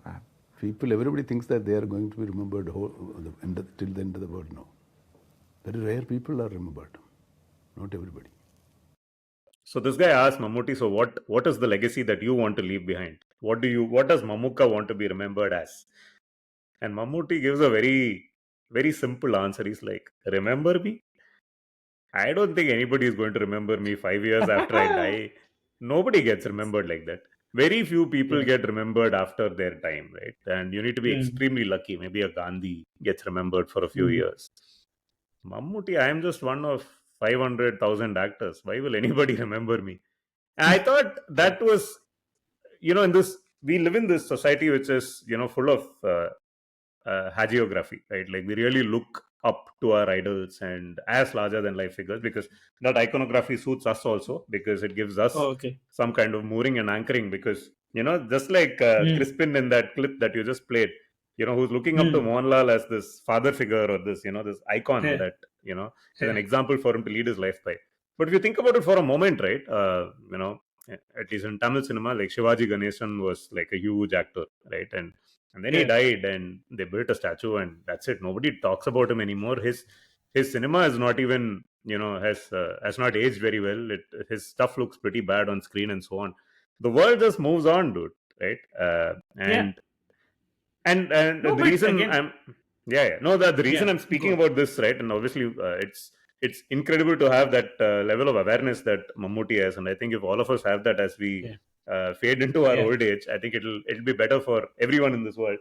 S8: Wow.
S7: Everybody thinks that they are going to be remembered till the end of the world. No. Very rare people are remembered. Not everybody.
S4: So this guy asked Mammootty, so what is the legacy that you want to leave behind? What does Mamuka want to be remembered as? And Mammootty gives a very, very simple answer. He's like, remember me? I don't think anybody is going to remember me 5 years after I die. Nobody gets remembered like that. Very few people get remembered after their time, right? And you need to be extremely lucky. Maybe a Gandhi gets remembered for a few years. Mammootty, I am just one of 500,000 actors. Why will anybody remember me? And I thought that was, we live in this society which is, full of hagiography, right? Like we really look up to our idols and as larger than life figures, because that iconography suits us also, because it gives us some kind of mooring and anchoring, because, just like Crispin in that clip that you just played, who's looking up to Mohanlal as this father figure or this, this icon that, is an example for him to lead his life by. But if you think about it for a moment, right, at least in Tamil cinema, like Shivaji Ganesan was like a huge actor, right? And then he died and they built a statue and that's it. Nobody talks about him anymore. His cinema is not even, has not aged very well. His stuff looks pretty bad on screen and so on. The world just moves on, dude, right? And
S3: No,
S4: the
S3: but
S4: reason
S3: again-
S4: the reason I'm speaking about this, right, and obviously it's incredible to have that level of awareness that Mammootty has, and I think if all of us have that as we fade into our old age, I think it'll be better for everyone in this world.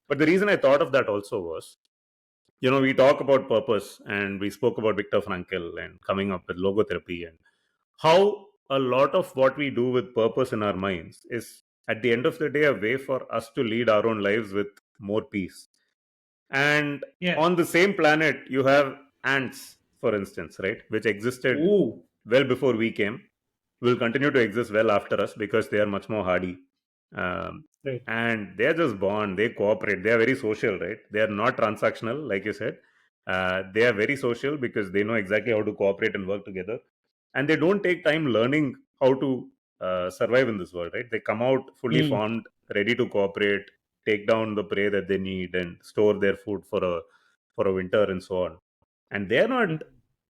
S4: But the reason I thought of that also was, we talk about purpose, and we spoke about Viktor Frankl and coming up with logotherapy, and how a lot of what we do with purpose in our minds is at the end of the day a way for us to lead our own lives with more peace. And on the same planet you have ants, for instance, right, which existed well before we came, will continue to exist well after us because they are much more hardy. And they are just born, they cooperate, they are very social, right? They are not transactional, like you said. They are very social because they know exactly how to cooperate and work together, and they don't take time learning how to survive in this world, right? They come out fully formed, ready to cooperate, take down the prey that they need, and store their food for a winter and so on. And they're not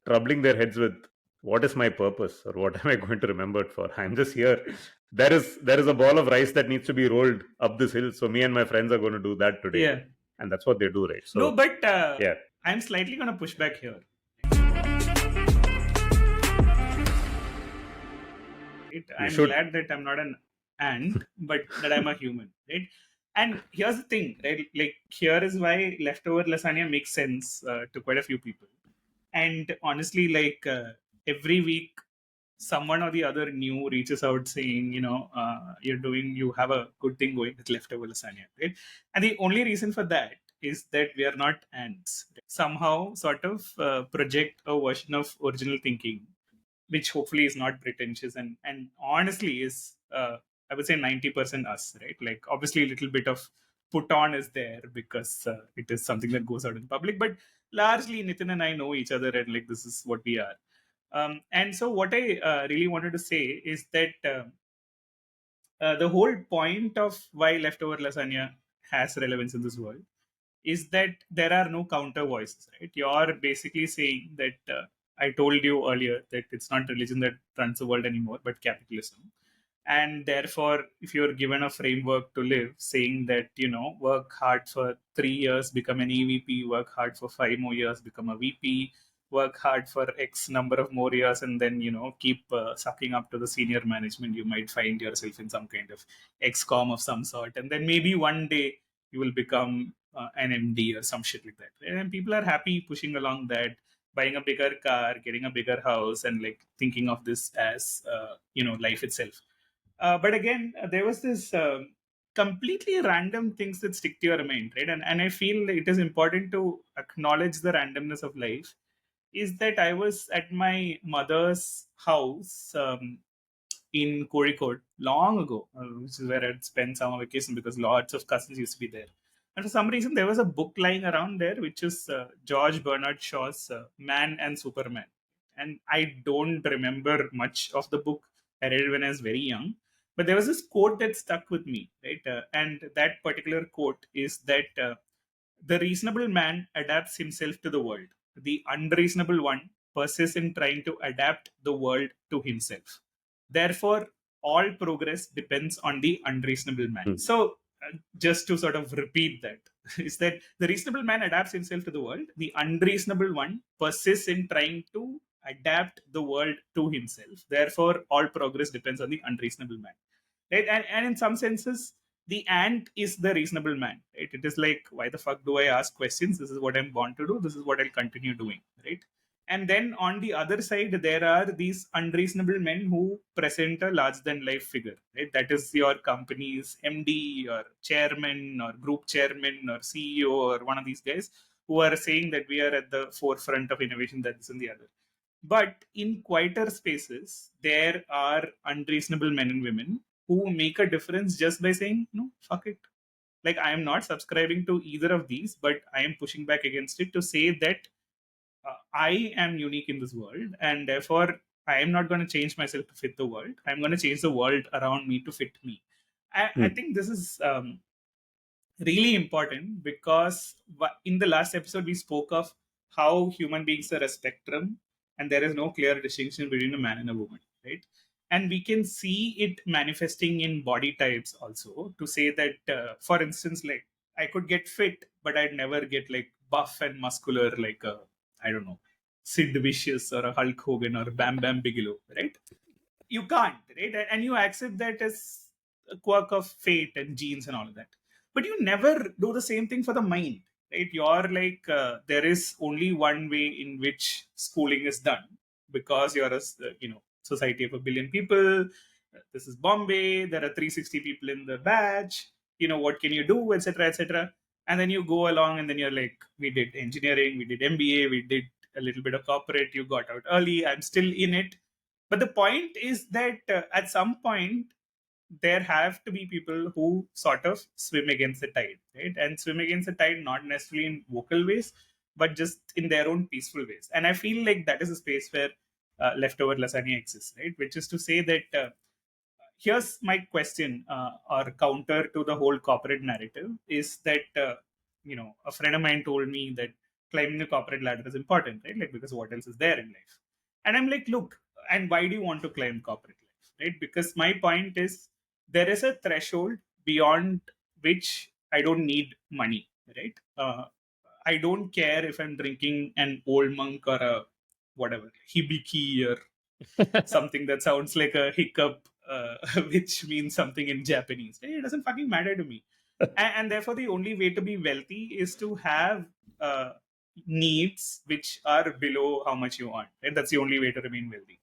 S4: troubling their heads with what is my purpose or what am I going to remember it for. I'm just here. There is a ball of rice that needs to be rolled up this hill, so me and my friends are going to do that today. And that's what they do, right? So
S3: no, but I'm slightly going to push back here. I'm glad that I'm not an ant, but that I'm a human, right? And here's the thing, right? Like, here is why Leftover Lasagne makes sense to quite a few people. And honestly, like, every week, someone or the other new reaches out saying, you have a good thing going with Leftover Lasagne, right? And the only reason for that is that we are not ants. Somehow, sort of project a version of original thinking, which hopefully is not pretentious and honestly is, I would say 90% us, right? Like, obviously a little bit of put on is there because it is something that goes out in public, but largely Nitin and I know each other and like this is what we are. And so what I really wanted to say is that the whole point of why Leftover Lasagna has relevance in this world is that there are no counter voices, right? You're basically saying that I told you earlier that it's not religion that runs the world anymore, but capitalism. And therefore, if you're given a framework to live, saying that, work hard for 3 years, become an EVP, work hard for 5 more years, become a VP, work hard for X number of more years and then, keep sucking up to the senior management, you might find yourself in some kind of XCOM of some sort. And then maybe one day you will become an MD or some shit like that. And people are happy pushing along that, buying a bigger car, getting a bigger house, and like thinking of this as, life itself. But again, there was this completely random things that stick to your mind, right? And I feel it is important to acknowledge the randomness of life. Is that I was at my mother's house in Kozhikode long ago, which is where I'd spent summer vacation because lots of cousins used to be there. And for some reason, there was a book lying around there, which is George Bernard Shaw's Man and Superman. And I don't remember much of the book. I read it when I was very young. But there was this quote that stuck with me, right? And that particular quote is that the reasonable man adapts himself to the world. The unreasonable one persists in trying to adapt the world to himself. Therefore, all progress depends on the unreasonable man. So, just to sort of repeat that, is that the reasonable man adapts himself to the world. The unreasonable one persists in trying to adapt the world to himself. Therefore, all progress depends on the unreasonable man. Right? And in some senses, the ant is the reasonable man. Right? It is like, why the fuck do I ask questions? This is what I'm born to do. This is what I'll continue doing. Right? And then on the other side, there are these unreasonable men who present a larger than life figure. Right? That is your company's MD or chairman or group chairman or CEO or one of these guys who are saying that we are at the forefront of innovation, that is in the other. But in quieter spaces, there are unreasonable men and women who make a difference just by saying, no, fuck it. Like, I am not subscribing to either of these, but I am pushing back against it to say that I am unique in this world, and therefore I am not going to change myself to fit the world. I'm going to change the world around me to fit me. I think this is really important because in the last episode we spoke of how human beings are a spectrum and there is no clear distinction between a man and a woman, right? And we can see it manifesting in body types also, to say that for instance, like, I could get fit but I'd never get like buff and muscular like a, I don't know, Sid Vicious or a Hulk Hogan or Bam Bam Bigelow, right? You can't, right? And you accept that as a quirk of fate and genes and all of that. But you never do the same thing for the mind, right? You're like, there is only one way in which schooling is done because you're a, society of 1 billion people. This is Bombay. There are 360 people in the batch. What can you do, etc., etc. And then you go along and then you're like, we did engineering, we did MBA, we did a little bit of corporate, you got out early, I'm still in it. But the point is that at some point, there have to be people who sort of swim against the tide, right? And swim against the tide, not necessarily in vocal ways, but just in their own peaceful ways. And I feel like that is a space where Leftover Lasagne exists, right? Which is to say that here's my question or counter to the whole corporate narrative is that, a friend of mine told me that climbing the corporate ladder is important, right? Like, because what else is there in life? And I'm like, look, and why do you want to climb corporate life, right? Because my point is, there is a threshold beyond which I don't need money, right? I don't care if I'm drinking an old monk or a whatever, hibiki or something that sounds like a hiccup, which means something in Japanese. It doesn't fucking matter to me. And therefore, the only way to be wealthy is to have needs which are below how much you want. And that's the only way to remain wealthy.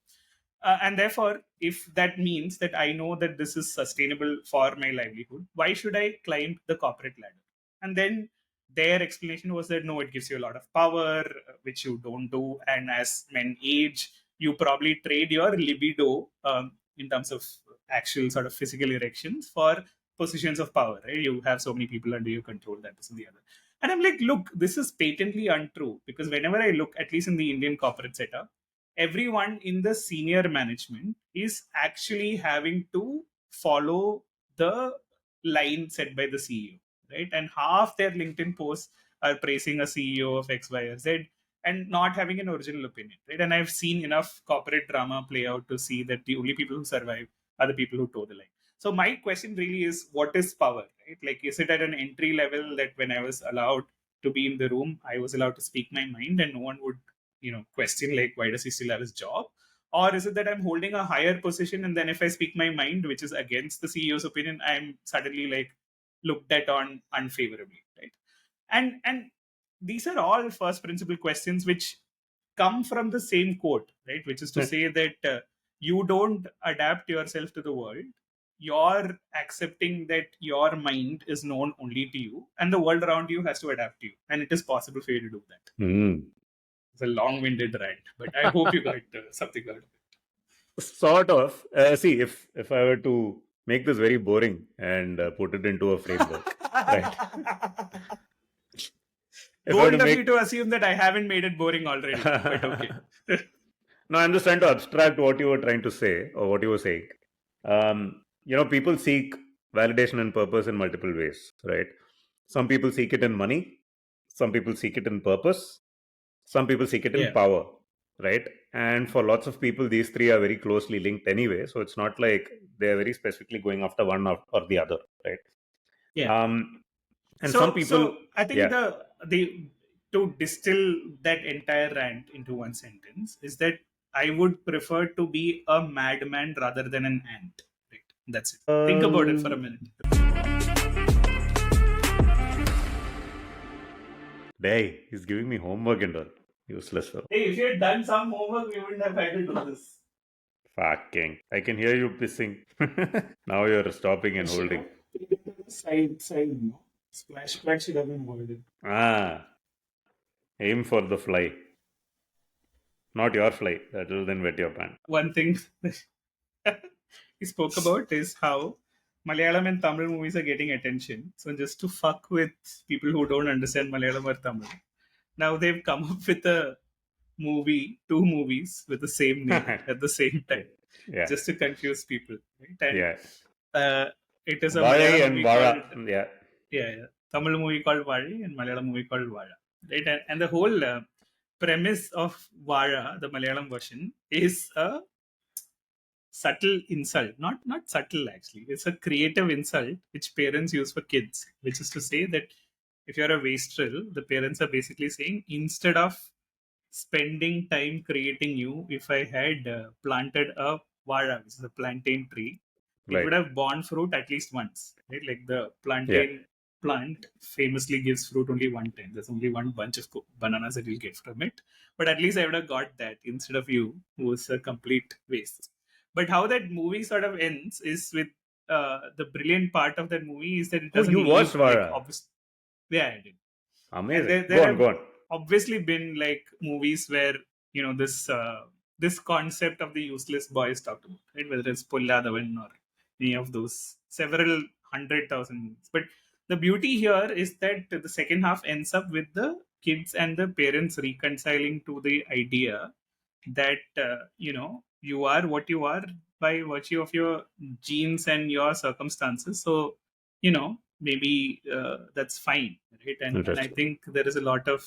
S3: And therefore, if that means that I know that this is sustainable for my livelihood, why should I climb the corporate ladder? And then their explanation was that no, it gives you a lot of power, which you don't do. And as men age, you probably trade your libido in terms of actual sort of physical erections for positions of power. Right? You have so many people under your control, that is the other. And I'm like, look, this is patently untrue because whenever I look, at least in the Indian corporate setup, everyone in the senior management is actually having to follow the line set by the CEO, right? And half their LinkedIn posts are praising a CEO of X, Y, or Z and not having an original opinion, right? And I've seen enough corporate drama play out to see that the only people who survive are the people who toe the line. So my question really is, what is power, right? Like, is it at an entry level that when I was allowed to be in the room, I was allowed to speak my mind and no one would question like, why does he still have his job? Or is it that I'm holding a higher position, and then if I speak my mind, which is against the CEO's opinion, I'm suddenly like looked at on unfavorably, right? And these are all first principle questions which come from the same quote, right? Which is to say that you don't adapt yourself to the world. You're accepting that your mind is known only to you, and the world around you has to adapt to you, and it is possible for you to do that. It's a long-winded rant, but I hope you got something out of it.
S4: Sort of. See, if I were to make this very boring and put it into a framework, right?
S3: Bold of you to assume that I haven't made it boring already, but okay.
S4: No, I'm just trying to abstract what you were trying to say or what you were saying. People seek validation and purpose in multiple ways, right? Some people seek it in money. Some people seek it in purpose. Some people seek it in power, right? And for lots of people, these three are very closely linked anyway. So it's not like they're very specifically going after one or the other, right?
S3: Yeah.
S4: And some people.
S3: So I think the to distill that entire rant into one sentence is that I would prefer to be a madman rather than an ant. Right. That's it. Think about it for a minute.
S4: Hey, he's giving me homework and all. Useless fellow.
S3: Hey, if you had done some homework, we wouldn't have had to do this.
S4: Fucking. I can hear you pissing. Now you're stopping and holding.
S3: Side, no. Splash should have been avoided.
S4: Aim for the fly. Not your fly. That will then wet your pant.
S3: One thing he spoke about is how Malayalam and Tamil movies are getting attention. So just to fuck with people who don't understand Malayalam or Tamil, now they've come up with a movie, 2 movies with the same name at the same time, just to confuse people. Right? And it is a Malayalam movie called, Tamil movie called Vazhi and Malayalam movie called Vazha. Right? And the whole premise of Vazha, the Malayalam version, is a subtle insult. Not subtle, actually. It's a creative insult which parents use for kids, which is to say that if you're a wastrel, the parents are basically saying, instead of spending time creating you, if I had planted a vara, which is a plantain tree, it would have borne fruit at least once. Right? Like the plantain plant famously gives fruit only one time. There's only one bunch of bananas that you'll get from it. But at least I would have got that instead of you, who was a complete waste. But how that movie sort of ends is with the brilliant part of that movie is that it doesn't.
S4: You watched Vara?
S3: Yeah, I did.
S4: Amazing. Go on.
S3: Obviously been like movies where this concept of the useless boy is talked about, right? Whether it's Polladavan or any of those several 100,000 movies. But the beauty here is that the second half ends up with the kids and the parents reconciling to the idea that you are what you are by virtue of your genes and your circumstances. So maybe that's fine, right? And I think there is a lot of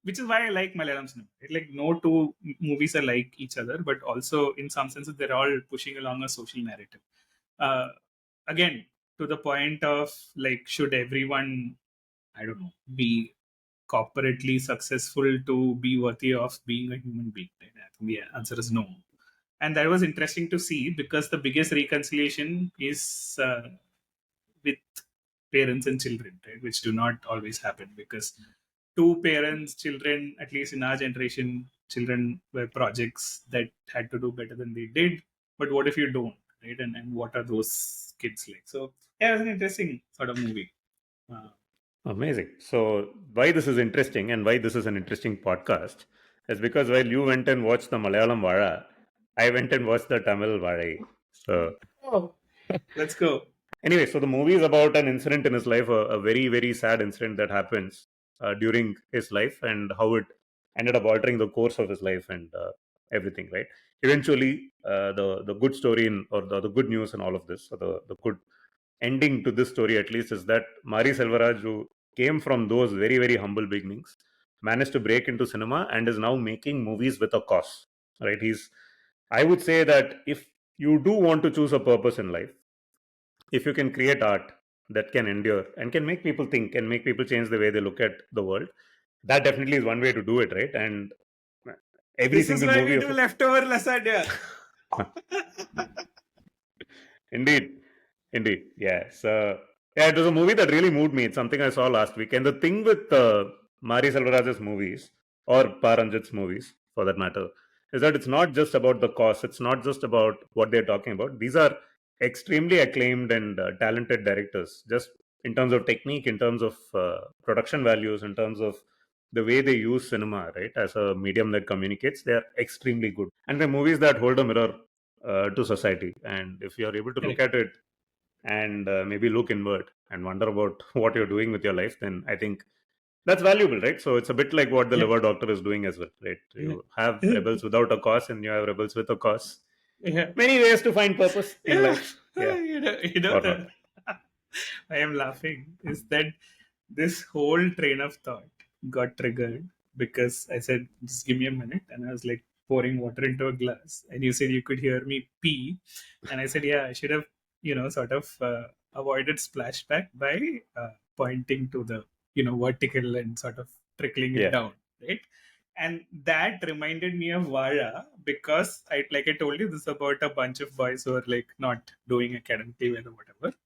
S3: which is why I like Malayalam cinema. Right? Like no 2 movies are like each other, but also in some senses they're all pushing along a social narrative. Again, to the point of like, should everyone, I don't know, be corporately successful to be worthy of being a human being? Right? I think the answer is no. And that was interesting to see because the biggest reconciliation is with parents and children, right? Which do not always happen because 2 parents, children, at least in our generation, children were projects that had to do better than they did. But what if you don't, right? And what are those kids like? So it was an interesting sort of movie.
S4: Amazing. So why this is interesting and why this is an interesting podcast is because while you went and watched the Malayalam Vara, I went and watched the Tamil Vazhi. So
S3: let's go.
S4: Anyway, so the movie is about an incident in his life, a very, very sad incident that happens during his life and how it ended up altering the course of his life and everything, right? Eventually, the good story or the good news in all of this, or the good ending to this story at least, is that Mari Selvaraj, who came from those very, very humble beginnings, managed to break into cinema and is now making movies with a cause, right? I would say that if you do want to choose a purpose in life, if you can create art that can endure and can make people think and make people change the way they look at the world, that definitely is one way to do it, right? And every
S3: This is
S4: single
S3: why
S4: movie
S3: we do leftover lasagna.
S4: Indeed. Yeah. So, yeah, it was a movie that really moved me. It's something I saw last week. And the thing with Mari Selvaraj's movies, or Paranjit's movies for that matter, is that it's not just about the cost. It's not just about what they're talking about. These are extremely acclaimed and talented directors, just in terms of technique, in terms of production values, in terms of the way they use cinema, right, as a medium that communicates. They are extremely good. And they're movies that hold a mirror to society. And if you're able to look at it and maybe look inward and wonder about what you're doing with your life, then I think that's valuable, right? So it's a bit like what the liver doctor is doing as well, right? You have rebels without a cause and you have rebels with a cause.
S3: Yeah.
S4: Many ways to find purpose in life. Yeah. Or not.
S3: I am laughing is that this whole train of thought got triggered because I said, just give me a minute. And I was like pouring water into a glass. And you said you could hear me pee. And I said, yeah, I should have, sort of avoided splashback by pointing to the, vertical and sort of trickling it
S4: Yeah.
S3: down, right? And that reminded me of Vara because like I told you, this is about a bunch of boys who are like not doing academically well or whatever.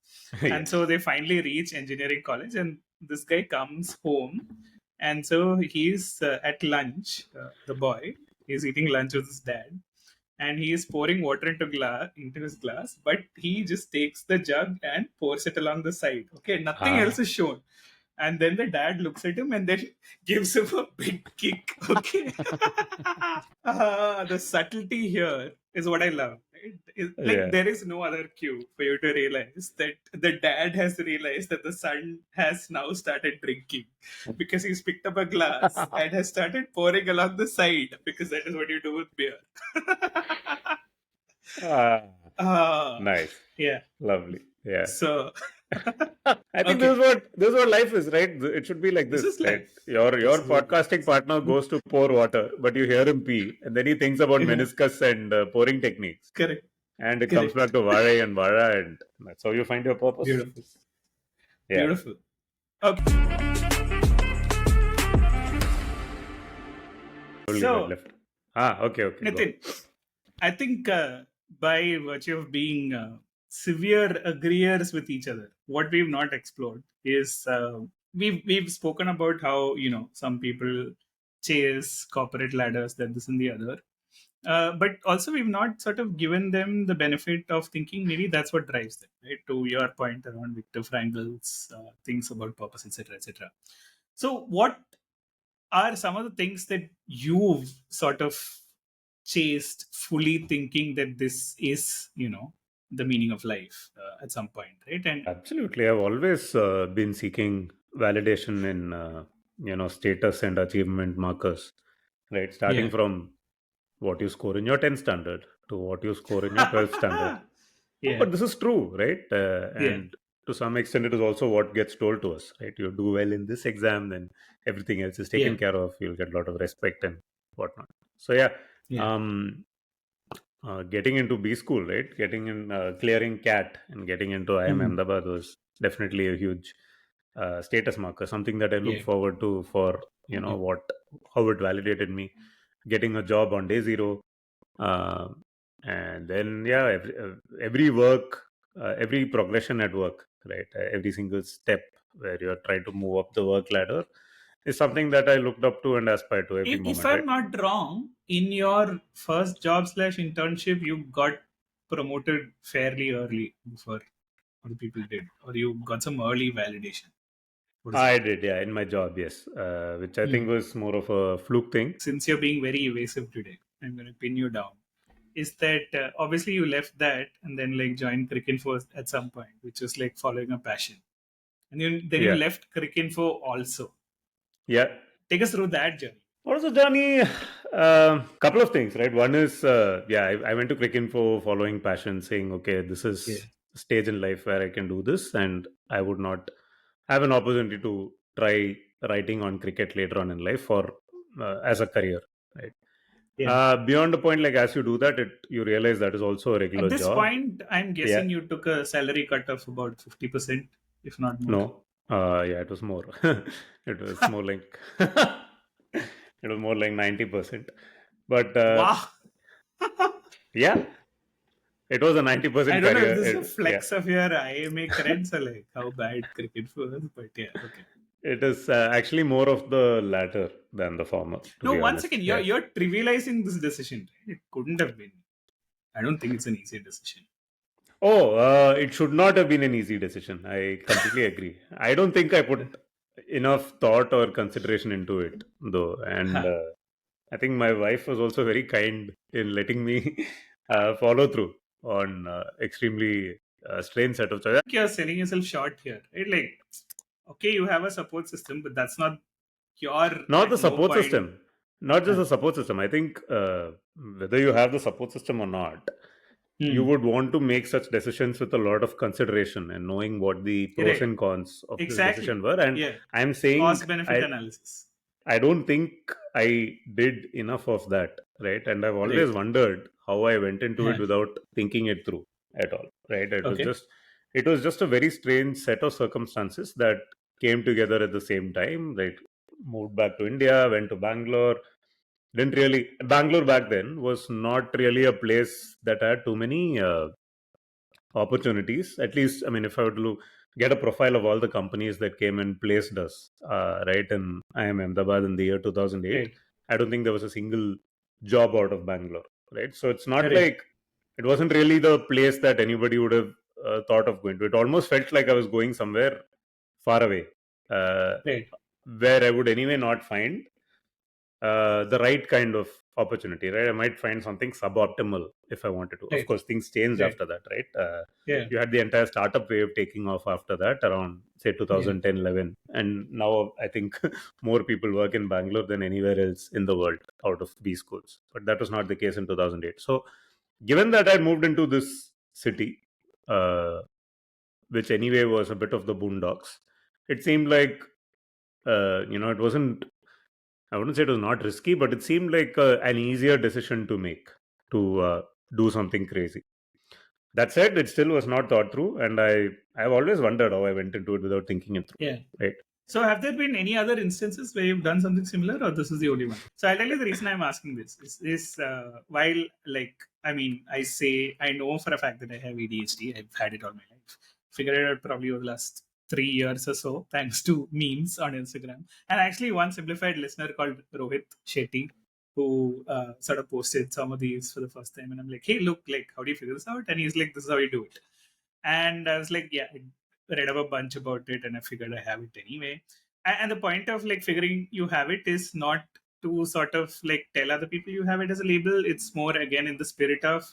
S4: Yeah.
S3: And so they finally reach engineering college, and this guy comes home, and so he's at lunch. The boy is eating lunch with his dad, and he is pouring water into his glass, but he just takes the jug and pours it along the side. Okay, nothing else is shown. And then the dad looks at him and then gives him a big kick. Okay. The subtlety here is what I love. Like there is no other cue for you to realize that the dad has realized that the son has now started drinking because he's picked up a glass and has started pouring along the side because that is what you do with beer.
S4: Nice.
S3: Yeah.
S4: Lovely. Yeah.
S3: So
S4: I think this is what life is, right? It should be like this.
S3: This is
S4: Right?
S3: life.
S4: Your podcasting partner goes to pour water, but you hear him pee, and then he thinks about meniscus and pouring techniques.
S3: Correct.
S4: And it comes back to Vara, and that's how you find your purpose.
S3: Beautiful.
S4: Yeah.
S3: Beautiful. Okay. So,
S4: okay.
S3: Nitin, I think by virtue of being severe agreeers with each other, what we've not explored is we've spoken about how some people chase corporate ladders, that this and the other, but also we've not sort of given them the benefit of thinking maybe that's what drives them, right? To your point around Viktor Frankl's things about purpose, etc., etc. So, what are some of the things that you've sort of chased fully thinking that this is the meaning of life at some point, right? And
S4: absolutely, I've always been seeking validation in status and achievement markers, right? Starting from what you score in your 10th standard to what you score in your 12th standard. But this is true, right? And to some extent, it is also what gets told to us, right? You do well in this exam, then everything else is taken care of. You'll get a lot of respect and whatnot. So getting into B school, right? Getting in, clearing CAT and getting into IIM Ahmedabad was definitely a huge status marker, something that I look forward to for how it validated me. Getting a job on day zero, and then every work, every progression at work, right? Every single step where you're trying to move up the work ladder is something that I looked up to and aspired to every moment.
S3: If I'm not wrong, in your first job / internship, you got promoted fairly early before other people did, or you got some early validation.
S4: I did, in my job, yes, which I think was more of a fluke thing.
S3: Since you're being very evasive today, I'm going to pin you down. Is that obviously you left that and then like joined Cricinfo at some point, which was like following a passion, and then you left Cricinfo also.
S4: Yeah.
S3: Take us through that journey.
S4: What was the journey? Couple of things, right? One is, I went to Cricinfo following passion, saying, okay, this is a stage in life where I can do this, and I would not have an opportunity to try writing on cricket later on in life or as a career, right? Beyond the point, like as you do that, you realize that is also a regular job.
S3: At this point, I'm guessing you took a salary cut of about 50%, if not more.
S4: No. It was more. It was more like It was more like 90%. But
S3: Wow.
S4: yeah, it was a 90%
S3: I don't know if
S4: career.
S3: this is a
S4: Yeah,
S3: flex of your IMA credits or like how bad cricket was, but yeah, okay.
S4: it is actually more of the latter than the former, to
S3: No,
S4: be
S3: one
S4: honest.
S3: second,
S4: Yeah.
S3: you're trivializing this decision. Right? It couldn't have been. I don't think it's an easy decision.
S4: Oh, it should not have been an easy decision. I completely agree. I don't think I put enough thought or consideration into it, though. And
S3: Huh.
S4: I think my wife was also very kind in letting me follow through on extremely strange set of choices.
S3: You're selling yourself short here, right? Like, okay, you have a support system, but that's not your
S4: Not the
S3: at no
S4: support
S3: point.
S4: system, not just
S3: Huh.
S4: the support system. I think whether you have the support system or not, you would want to make such decisions with a lot of consideration and knowing what the pros
S3: Right.
S4: and cons of this
S3: Exactly.
S4: decision were. And
S3: Yeah.
S4: I'm saying
S3: Cost benefit analysis.
S4: I don't think I did enough of that, right? And I've always
S3: Right.
S4: wondered how I went into it
S3: Huh.
S4: without thinking it through at all, right?
S3: Okay.
S4: It was just a very strange set of circumstances that came together at the same time, right? Moved back to India, went to Bangalore. Didn't really Bangalore back then was not really a place that had too many opportunities. At least, I mean, if I were to get a profile of all the companies that came and placed us, right, in IIM Ahmedabad in the year 2008,
S3: Right.
S4: I don't think there was a single job out of Bangalore, right? So it's not
S3: Right.
S4: like it wasn't really the place that anybody would have thought of going to. It almost felt like I was going somewhere far away, uh,
S3: Right.
S4: where I would anyway not find the right kind of opportunity, right? I might find something suboptimal if I wanted to. Of
S3: Right.
S4: course, things changed
S3: Right.
S4: after that, right?
S3: Yeah.
S4: You had the entire startup wave taking off after that around, say, 2010, 11. And now I think more people work in Bangalore than anywhere else in the world out of these schools. But that was not the case in 2008. So, given that I moved into this city, which anyway was a bit of the boondocks, it seemed like, it wasn't, I wouldn't say it was not risky, but it seemed like an easier decision to make to do something crazy. That said, it still was not thought through, and I've always wondered how I went into it without thinking it through.
S3: Yeah.
S4: Right?
S3: So, have there been any other instances where you've done something similar, or this is the only one? So, I'll tell you the reason I'm asking this is while, like, I mean, I know for a fact that I have ADHD. I've had it all my life. Figured it out probably over the last 3 years or so, thanks to memes on Instagram. And actually, one simplified listener called Rohit Shetty, who sort of posted some of these for the first time, and I'm like, hey, look, like, how do you figure this out? And he's like, this is how you do it. And I was like, yeah, I read up a bunch about it and I figured I have it anyway. And the point of like figuring you have it is not to sort of like tell other people you have it as a label. It's more again in the spirit of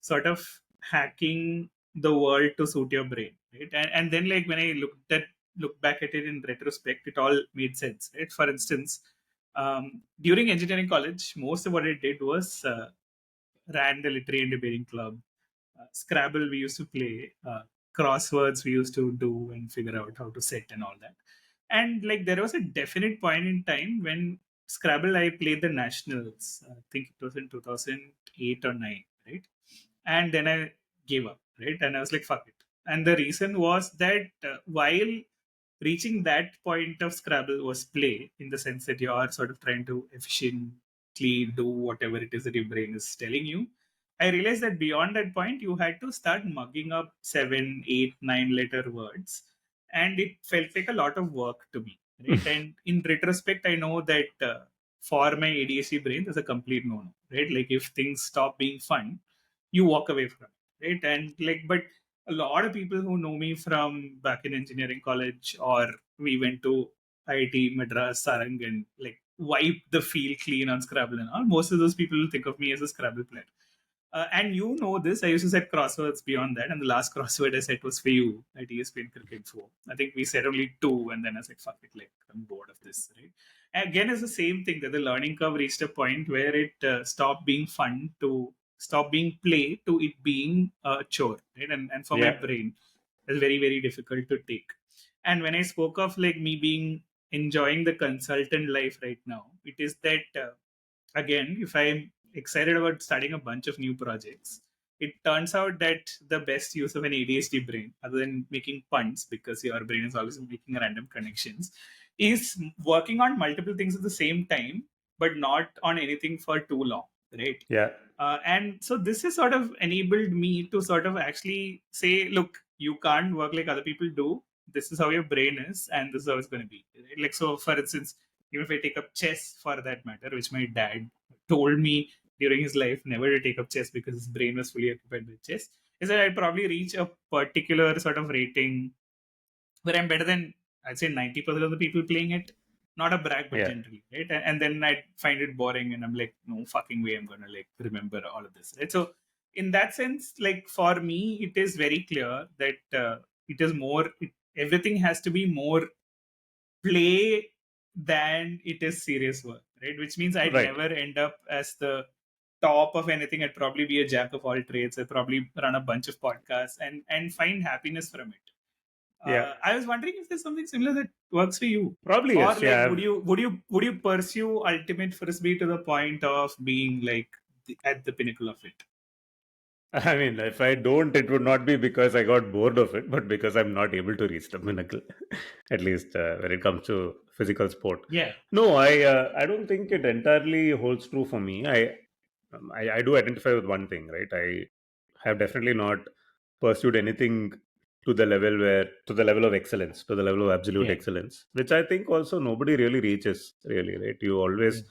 S3: sort of hacking the world to suit your brain, right? And then like when I look back at it in retrospect, it all made sense, right? For instance, during engineering college, most of what I did was ran the literary and debating club. Scrabble we used to play, crosswords we used to do and figure out how to set and all that. And like there was a definite point in time when Scrabble I played the nationals. I think it was in 2008 or 9, right? And then I gave up, right? And I was like, fuck it. And the reason was that while reaching that point of Scrabble was play, in the sense that you are sort of trying to efficiently do whatever it is that your brain is telling you. I realized that beyond that point, you had to start mugging up 7, 8, 9 letter words. And it felt like a lot of work to me. Right. And in retrospect, I know that for my ADHD brain, there's a complete no no. Right. Like if things stop being fun, you walk away from it. Right. And like, but a lot of people who know me from back in engineering college, or we went to IIT Madras, Sarang, and like wiped the field clean on Scrabble and all. Most of those people will think of me as a Scrabble player. And you know this, I used to set crosswords beyond that, and the last crossword I set was for you at ESPN Cricket 4. I think we said only 2, and then I was like, fuck it, like, I'm bored of this, right? And again, it's the same thing that the learning curve reached a point where it stopped being fun to stop being play to it being a chore, right? And for my
S4: Yeah.
S3: brain, it's very, very difficult to take. And when I spoke of like me being enjoying the consultant life right now, it is that again, if I'm excited about starting a bunch of new projects, it turns out that the best use of an ADHD brain, other than making puns, because your brain is always making random connections, is working on multiple things at the same time, but not on anything for too long, right?
S4: Yeah.
S3: And so this has sort of enabled me to sort of actually say, look, you can't work like other people do. This is how your brain is, and this is how it's going to be. Right? Like, so for instance, even if I take up chess for that matter, which my dad told me during his life never to take up chess because his brain was fully occupied with chess, is that I'd probably reach a particular sort of rating where I'm better than, I'd say, 90% of the people playing it. Not a brag, but
S4: Yeah.
S3: generally, right? And then I find it boring, and I'm like, no fucking way I'm gonna like remember all of this, right? So in that sense, like for me, it is very clear that it is more. Everything has to be more play than it is serious work, right? Which means I'd
S4: Right.
S3: never end up as the top of anything. I'd probably be a jack of all trades. I'd probably run a bunch of podcasts and find happiness from it.
S4: Yeah.
S3: I was wondering if there's something similar that works for you,
S4: Probably
S3: or
S4: yes.
S3: like
S4: Yeah.
S3: would you pursue ultimate frisbee to the point of being like at the pinnacle of it?
S4: I mean, if I don't, it would not be because I got bored of it, but because I'm not able to reach the pinnacle, at least when it comes to physical sport.
S3: Yeah.
S4: No, I don't think it entirely holds true for me. I do identify with one thing, right? I have definitely not pursued anything to the level of excellence, to the level of absolute
S3: Yeah.
S4: excellence, which I think also nobody really reaches, really, right? You always,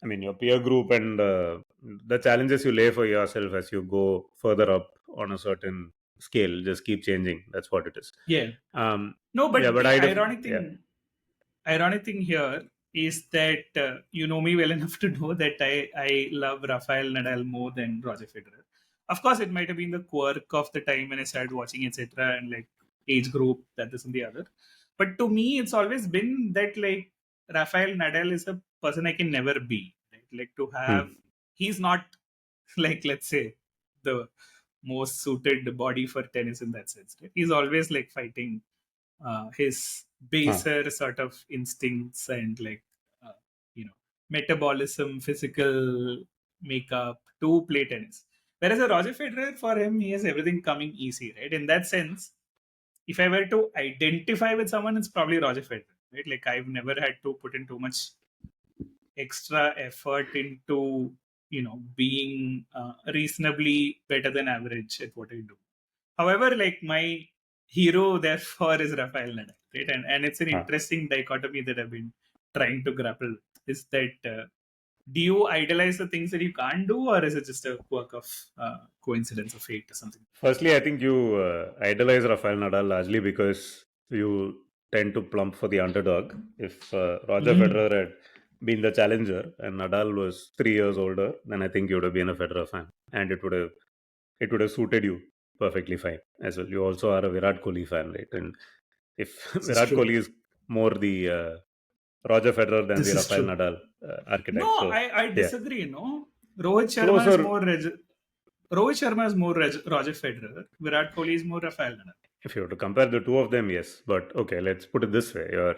S4: I mean, your peer group and the challenges you lay for yourself as you go further up on a certain scale just keep changing. That's what it is.
S3: Yeah.
S4: Um,
S3: No, but
S4: yeah, but
S3: the
S4: I
S3: ironic thing here is that you know me well enough to know that I love Rafael Nadal more than Roger Federer. Of course, it might have been the quirk of the time when I started watching, etc., and like age group, that, this, and the other. But to me, it's always been that like Rafael Nadal is a person I can never be. Right? Like to have, he's not like, let's say, the most suited body for tennis in that sense. Right? He's always like fighting his baser sort of instincts and like uh, metabolism, physical makeup to play tennis. Whereas a Roger Federer, for him, he has everything coming easy, right? In that sense, if I were to identify with someone, it's probably Roger Federer, right? Like I've never had to put in too much extra effort into being reasonably better than average at what I do. However, like my hero therefore is Rafael Nadal, right? And it's an interesting dichotomy that I've been trying to grapple with. Is that do you idolize the things that you can't do, or is it just a quirk of coincidence or fate or something?
S4: Firstly, I think you idolize Rafael Nadal largely because you tend to plump for the underdog. If Roger Federer had been the challenger and Nadal was 3 years older, then I think you would have been a Federer fan, and it would have suited you perfectly fine as well. You also are a Virat Kohli fan, right? And if Virat Kohli is more the Roger Federer than the Rafael Nadal archetype.
S3: No,
S4: So,
S3: I disagree. No, Rohit Sharma
S4: Closer.
S3: is more Rohit Sharma is more Roger Federer. Virat Kohli is more Rafael Nadal.
S4: If you were to compare the two of them, yes. But okay, let's put it this way: you're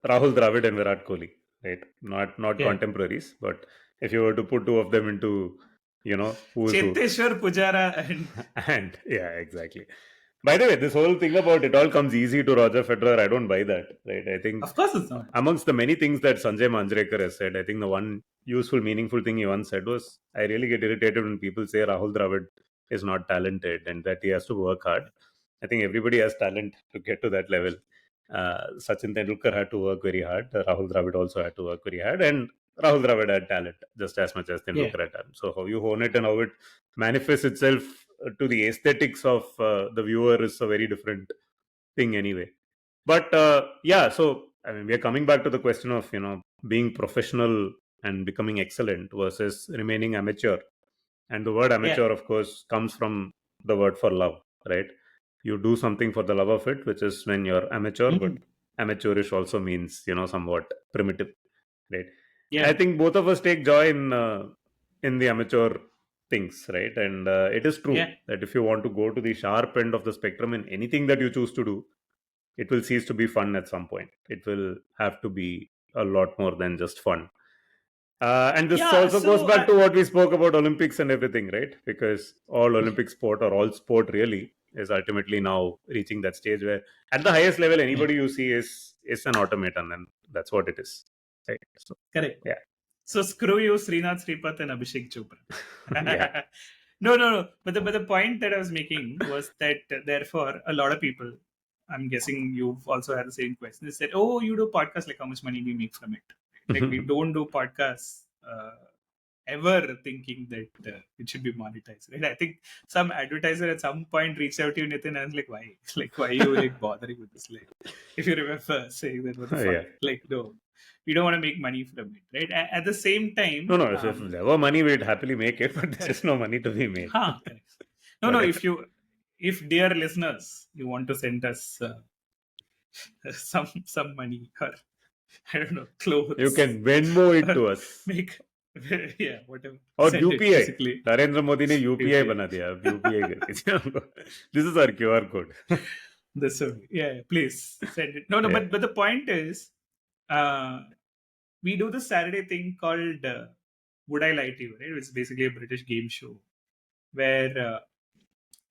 S4: Rahul Dravid and Virat Kohli, right? Not contemporaries, but if you were to put two of them into, who's who,
S3: Cheteshwar Pujara
S4: and yeah, exactly. By the way, this whole thing about it all comes easy to Roger Federer, I don't buy that, right? I think,
S3: of course, it's not.
S4: Amongst the many things that Sanjay Manjrekar has said, I think the one useful, meaningful thing he once said was, I really get irritated when people say Rahul Dravid is not talented and that he has to work hard. I think everybody has talent to get to that level. Sachin Tendulkar had to work very hard. Rahul Dravid also had to work very hard. And Rahul Dravid had talent just as much as Tendulkar had talent. So how you hone it and how it manifests itself to the aesthetics of the viewer is a very different thing anyway. But yeah, so I mean, we are coming back to the question of being professional and becoming excellent versus remaining amateur. And the word amateur, of course, comes from the word for love, right? You do something for the love of it, which is when you're amateur, but amateurish also means somewhat primitive, right? I think both of us take joy in the amateur things, right? And it is true that if you want to go to the sharp end of the spectrum in anything that you choose to do, it will cease to be fun at some point. It will have to be a lot more than just fun. And this also goes back to what we spoke about Olympics and everything, right? Because all Olympic sport or all sport really is ultimately now reaching that stage where at the highest level, anybody you see is is an automaton, and that's what it is. Right? So,
S3: Correct.
S4: yeah.
S3: So screw you, Srinath Sripath and Abhishek Chopra.
S4: Yeah.
S3: No. But the point that I was making was that therefore a lot of people, I'm guessing you've also had the same question. They said, "Oh, you do podcasts. Like, how much money do you make from it?" Like, we don't do podcasts ever thinking that it should be monetized. Right? I think some advertiser at some point reached out to you, Nitin, and I was like, "Why? Like, why are you like bothering with this?" Like, if you remember saying that, what the fuck?
S4: Yeah.
S3: Like, no, we don't want to make money from it, right? At the same time,
S4: No. If there were money, we'd happily make it, but there is no money to be made.
S3: correct. No. If dear listeners, you want to send us some money or I don't know, clothes,
S4: You can Venmo it to us.
S3: make whatever.
S4: और
S3: Send it,
S4: UPI,
S3: basically.
S4: Narendra Modi ने UPI
S3: UPI.
S4: बना दिया. अब UPI करके हमको. This is our QR code.
S3: This please send it. No,
S4: Yeah.
S3: but the point is, we do this Saturday thing called Would I Lie to You, right? It's basically a British game show where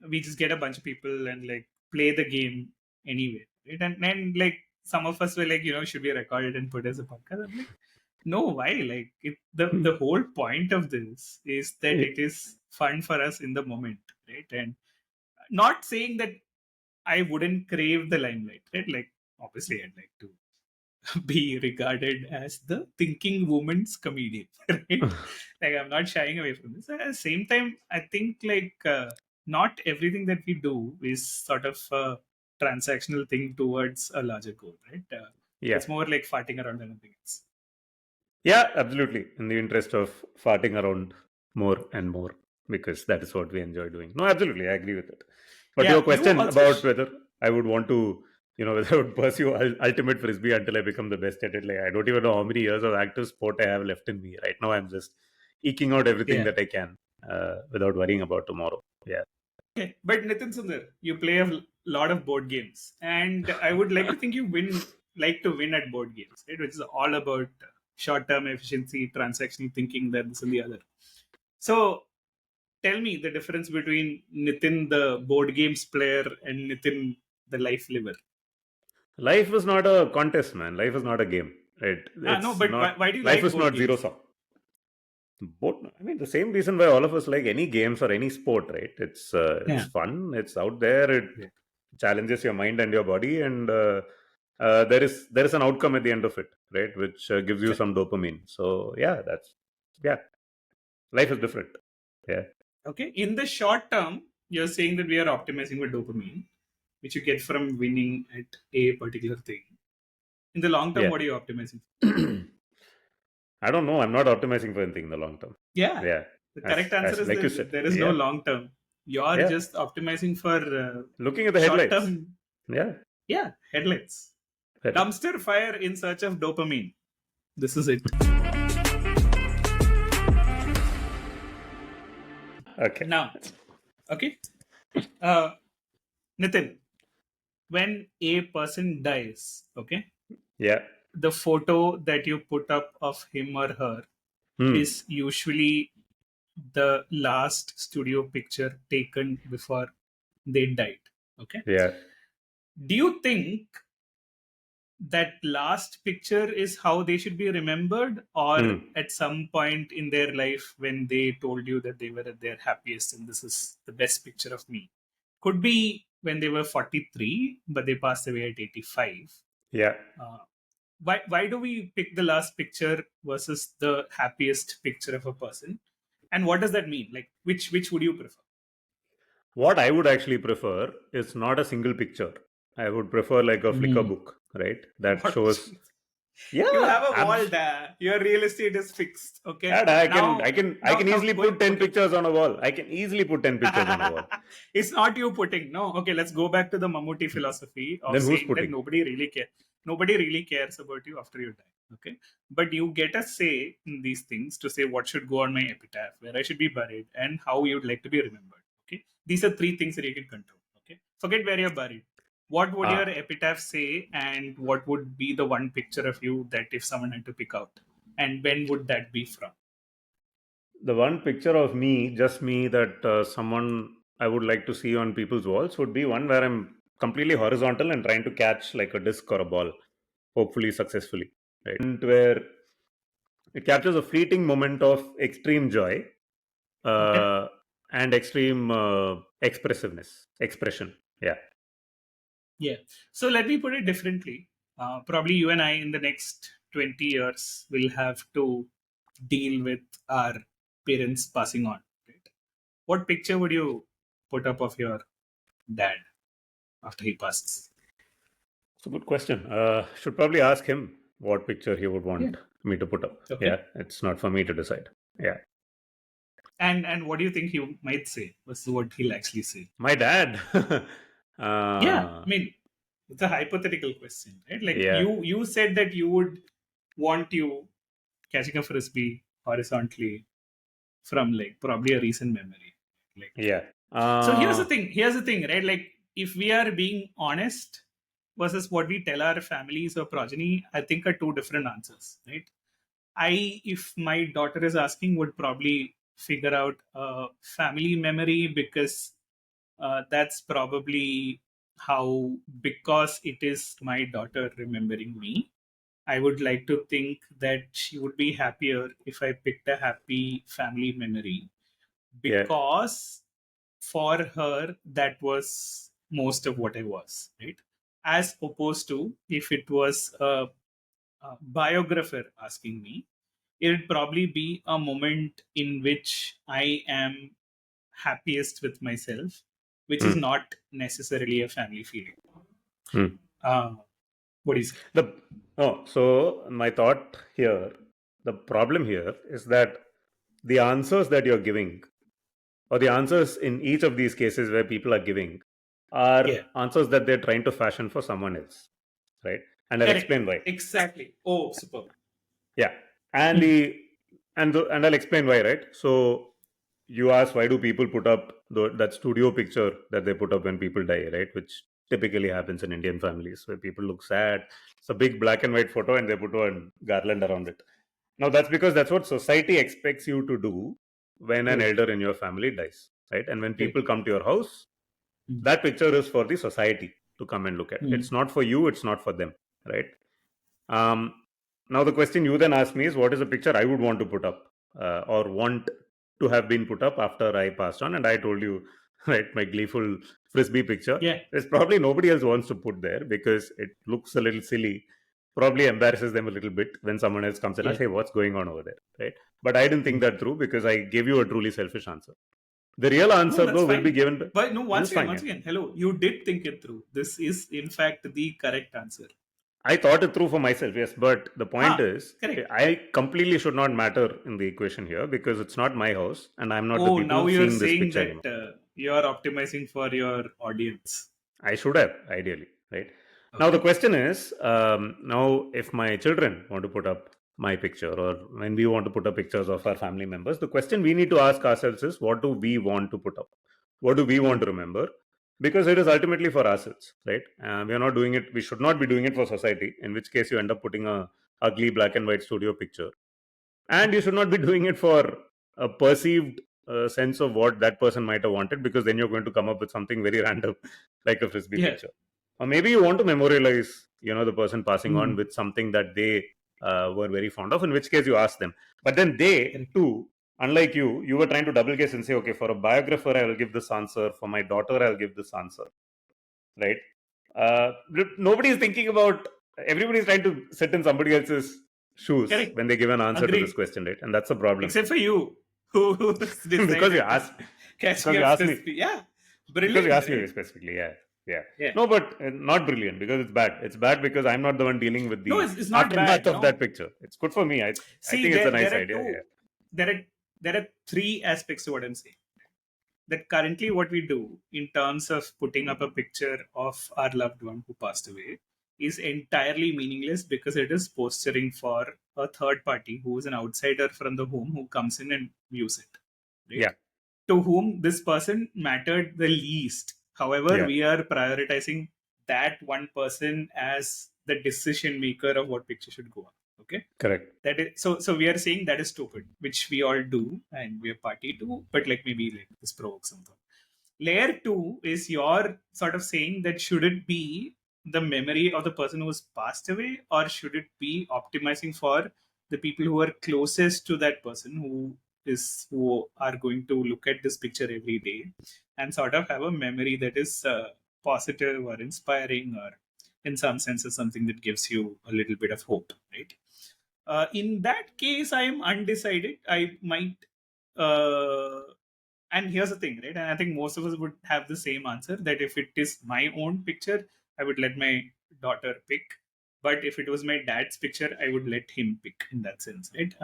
S3: we just get a bunch of people and like play the game anyway, right? And like some of us were like, should we record it and put it as a podcast? I'm like, no, why? Like the whole point of this is that it is fun for us in the moment, right? And not saying that I wouldn't crave the limelight, right? Like obviously I'd like to be regarded as the thinking woman's comedian, right? Like I'm not shying away from this. At the same time, I think like not everything that we do is sort of a transactional thing towards a larger goal, right?
S4: Yeah.
S3: It's more like farting around than anything else.
S4: Yeah, absolutely. In the interest of farting around more and more, because that is what we enjoy doing. No, absolutely, I agree with it. But
S3: Yeah,
S4: your
S3: you
S4: question
S3: also
S4: about whether I would want to, whether I would pursue ultimate frisbee until I become the best at it. Like, I don't even know how many years of active sport I have left in me. Right now, I'm just eking out everything that I can without worrying about tomorrow. Yeah.
S3: Okay, but Nitin Sundar, you play a lot of board games, and I would like to think you like to win at board games, right? Which is all about short-term efficiency, transactional thinking, that this and the other. So, tell me the difference between Nitin, the board games player, and Nitin, the life liver.
S4: Life is not a contest, man. Life is not a game, right?
S3: No, but why do you
S4: life
S3: like
S4: is
S3: board
S4: not
S3: games?
S4: zero sum. The same reason why all of us like any games or any sport, right? It's fun. It's out there. It challenges your mind and your body, and there is an outcome at the end of it, right? Which gives you some dopamine. So life is different. Yeah.
S3: Okay. In the short term, you're saying that we are optimizing for dopamine, which you get from winning at a particular thing. In the long term, what are you optimizing for?
S4: I don't know. I'm not optimizing for anything in the long term.
S3: Yeah. The correct answer is
S4: like you
S3: that
S4: said,
S3: there is no long term. You're just optimizing for
S4: looking at the headlights.
S3: Short-term,
S4: Yeah,
S3: headlights. Dumpster fire in search of dopamine. This is it.
S4: Okay.
S3: Now, okay. Nitin, when a person dies, okay?
S4: Yeah.
S3: The photo that you put up of him or her is usually the last studio picture taken before they died. Okay.
S4: Yeah.
S3: Do you think that last picture is how they should be remembered, or at some point in their life when they told you that they were at their happiest and this is the best picture of me? Could be when they were 43, but they passed away at 85.
S4: Yeah.
S3: Why do we pick the last picture versus the happiest picture of a person? And what does that mean? Like, which would you prefer?
S4: What I would actually prefer is not a single picture. I would prefer like a Flickr book, right? That shows. Yeah,
S3: you have a wall there. Your real estate is fixed. Okay.
S4: Dad, I can easily put 10 pictures on a wall. I can easily put 10 pictures on a wall.
S3: It's not you putting. No. Okay, let's go back to the Mammootty philosophy of
S4: then who's
S3: saying
S4: putting?
S3: that nobody really cares. Nobody really cares about you after you die. Okay. But you get a say in these things to say what should go on my epitaph, where I should be buried, and how you would like to be remembered. Okay. These are 3 things that you can control. Okay. Forget where you're buried. What would your epitaph say, and what would be the one picture of you that if someone had to pick out? And when would that be from?
S4: The one picture of me, just me, that someone I would like to see on people's walls would be one where I'm completely horizontal and trying to catch like a disc or a ball. hopefully successfully, right? And where it captures a fleeting moment of extreme joy and extreme expression. Yeah.
S3: Yeah. So let me put it differently. Probably you and I in the next 20 years will have to deal with our parents passing on. Right? What picture would you put up of your dad after he passes?
S4: It's a good question. Should probably ask him what picture he would want me to put up.
S3: Okay.
S4: Yeah, it's not for me to decide. Yeah.
S3: And what do you think he might say? What's what he'll actually say?
S4: My dad.
S3: Yeah, I mean, it's a hypothetical question, right? Like
S4: Yeah.
S3: you said that you would want you catching a frisbee horizontally from like probably a recent memory. Like
S4: Yeah.
S3: so here's the thing. Here's the thing, right? Like if we are being honest versus what we tell our families or progeny, I think are two different answers, right? If my daughter is asking, would probably figure out a family memory because that's probably how, because it is my daughter remembering me. I would like to think that she would be happier if I picked a happy family memory
S4: Yeah.
S3: because for her that was most of what I was, right? As opposed to if it was a biographer asking me, it would probably be a moment in which I am happiest with myself, which is not necessarily a family feeling.
S4: Hmm.
S3: What do you say?
S4: So my thought here, the problem here is that the answers that you're giving, or the answers in each of these cases where people are giving, are
S3: Yeah.
S4: answers that they're trying to fashion for someone else, right? And I'll
S3: Correct.
S4: explain why.
S3: Exactly. Oh, superb.
S4: Yeah, and and I'll explain why, right? So you ask, why do people put up that studio picture that they put up when people die, right? Which typically happens in Indian families where people look sad. It's a big black and white photo and they put a garland around it. Now that's because that's what society expects you to do when an elder in your family dies, right? And when people come to your house, that picture is for the society to come and look at. It's not for you, it's not for them, right? Now the question you then ask me is, what is a picture I would want to put up or want to have been put up after I passed on? And I told you, right, my gleeful frisbee picture.
S3: Yeah.
S4: There's probably nobody else wants to put there because it looks a little silly, probably embarrasses them a little bit when someone else comes and asks, hey, what's going on over there, right? But I didn't think that through because I gave you a truly selfish answer. The real answer, though, will be given.
S3: But no, once
S4: This is
S3: again,
S4: fine,
S3: hello, you did think it through. This is, in fact, the correct answer.
S4: I thought it through for myself, yes. But the point is,
S3: correct.
S4: I completely should not matter in the equation here because it's not my house and I'm not the
S3: Oh,
S4: people
S3: now you're
S4: seeing this
S3: saying
S4: picture
S3: that
S4: anymore.
S3: you're optimizing for your audience.
S4: I should have, ideally, right? Now, the question is, now if my children want to put up my picture or when we want to put up pictures of our family members, the question we need to ask ourselves is, what do we want to put up? What do we want to remember? Because it is ultimately for ourselves, right? We are not doing it, we should not be doing it for society, in which case you end up putting a ugly black and white studio picture. And you should not be doing it for a perceived sense of what that person might have wanted, because then you're going to come up with something very random like a frisbee picture. Or maybe you want to memorialize, the person passing on with something that they were very fond of, in which case you ask them. But then they too, unlike you were trying to double guess and say, okay, for a biographer I will give this answer, for my daughter I'll give this answer, right? Nobody is thinking about, everybody is trying to sit in somebody else's shoes when they give an answer to this question, right? And that's the problem.
S3: Except for you, who
S4: because you asked, because you asked me.
S3: Yeah, brilliant.
S4: Because you asked me specifically, yeah. No, but not brilliant, because it's bad. It's bad because I'm not the one dealing with the
S3: it's not
S4: aftermath
S3: bad,
S4: of that picture. It's good for me. I think it's a nice idea.
S3: There are three aspects to what I'm saying. That currently what we do in terms of putting up a picture of our loved one who passed away is entirely meaningless because it is posturing for a third party who is an outsider from the home who comes in and views it. Right?
S4: Yeah.
S3: To whom this person mattered the least. However, we are prioritizing that one person as the decision maker of what picture should go on. Okay.
S4: Correct.
S3: That is so we are saying that is stupid, which we all do and we are party to, but maybe this provokes some thought. Layer 2 is your sort of saying that should it be the memory of the person who's passed away, or should it be optimizing for the people who are closest to that person, who are going to look at this picture every day and sort of have a memory that is positive or inspiring, or in some senses something that gives you a little bit of hope, right? In that case, I am undecided. I might, and here's the thing, right? And I think most of us would have the same answer, that if it is my own picture, I would let my daughter pick. But if it was my dad's picture, I would let him pick, in that sense, right?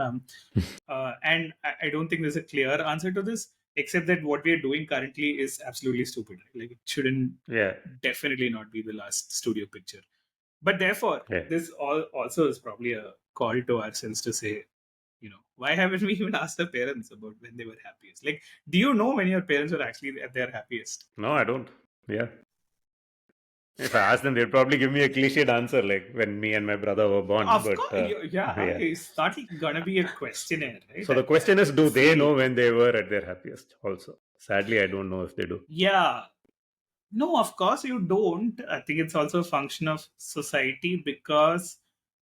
S3: And I don't think there's a clear answer to this, except that what we are doing currently is absolutely stupid. Right? Like, it shouldn't
S4: Yeah.
S3: definitely not be the last studio picture. But therefore,
S4: Yeah.
S3: this also is probably a call to ourselves to say, why haven't we even asked the parents about when they were happiest? Like, do you know when your parents were actually at their happiest?
S4: No, I don't. Yeah. If I ask them, they'd probably give me a cliched answer like when me and my brother were born.
S3: Of
S4: but,
S3: course,
S4: yeah.
S3: it's not gonna be a questionnaire, right?
S4: So the question is, do they know when they were at their happiest also? Sadly, I don't know if they do.
S3: Yeah. No, of course you don't. I think it's also a function of society, because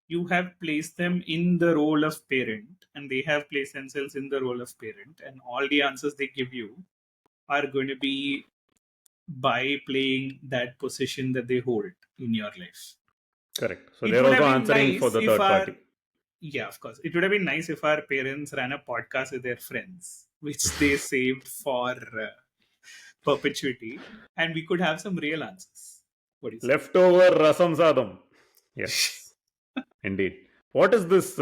S3: you have placed them in the role of parent, and they have placed themselves in the role of parent, and all the answers they give you are going to be by playing that position that they hold in your life.
S4: Correct. So
S3: It
S4: they're
S3: would
S4: also
S3: have been
S4: answering for
S3: nice
S4: the
S3: if
S4: third
S3: our-
S4: party.
S3: Yeah, of course. It would have been nice if our parents ran a podcast with their friends, which they saved for perpetuity, and we could have some real answers. What do you say?
S4: Leftover rasam sadam. Yes, indeed. What is this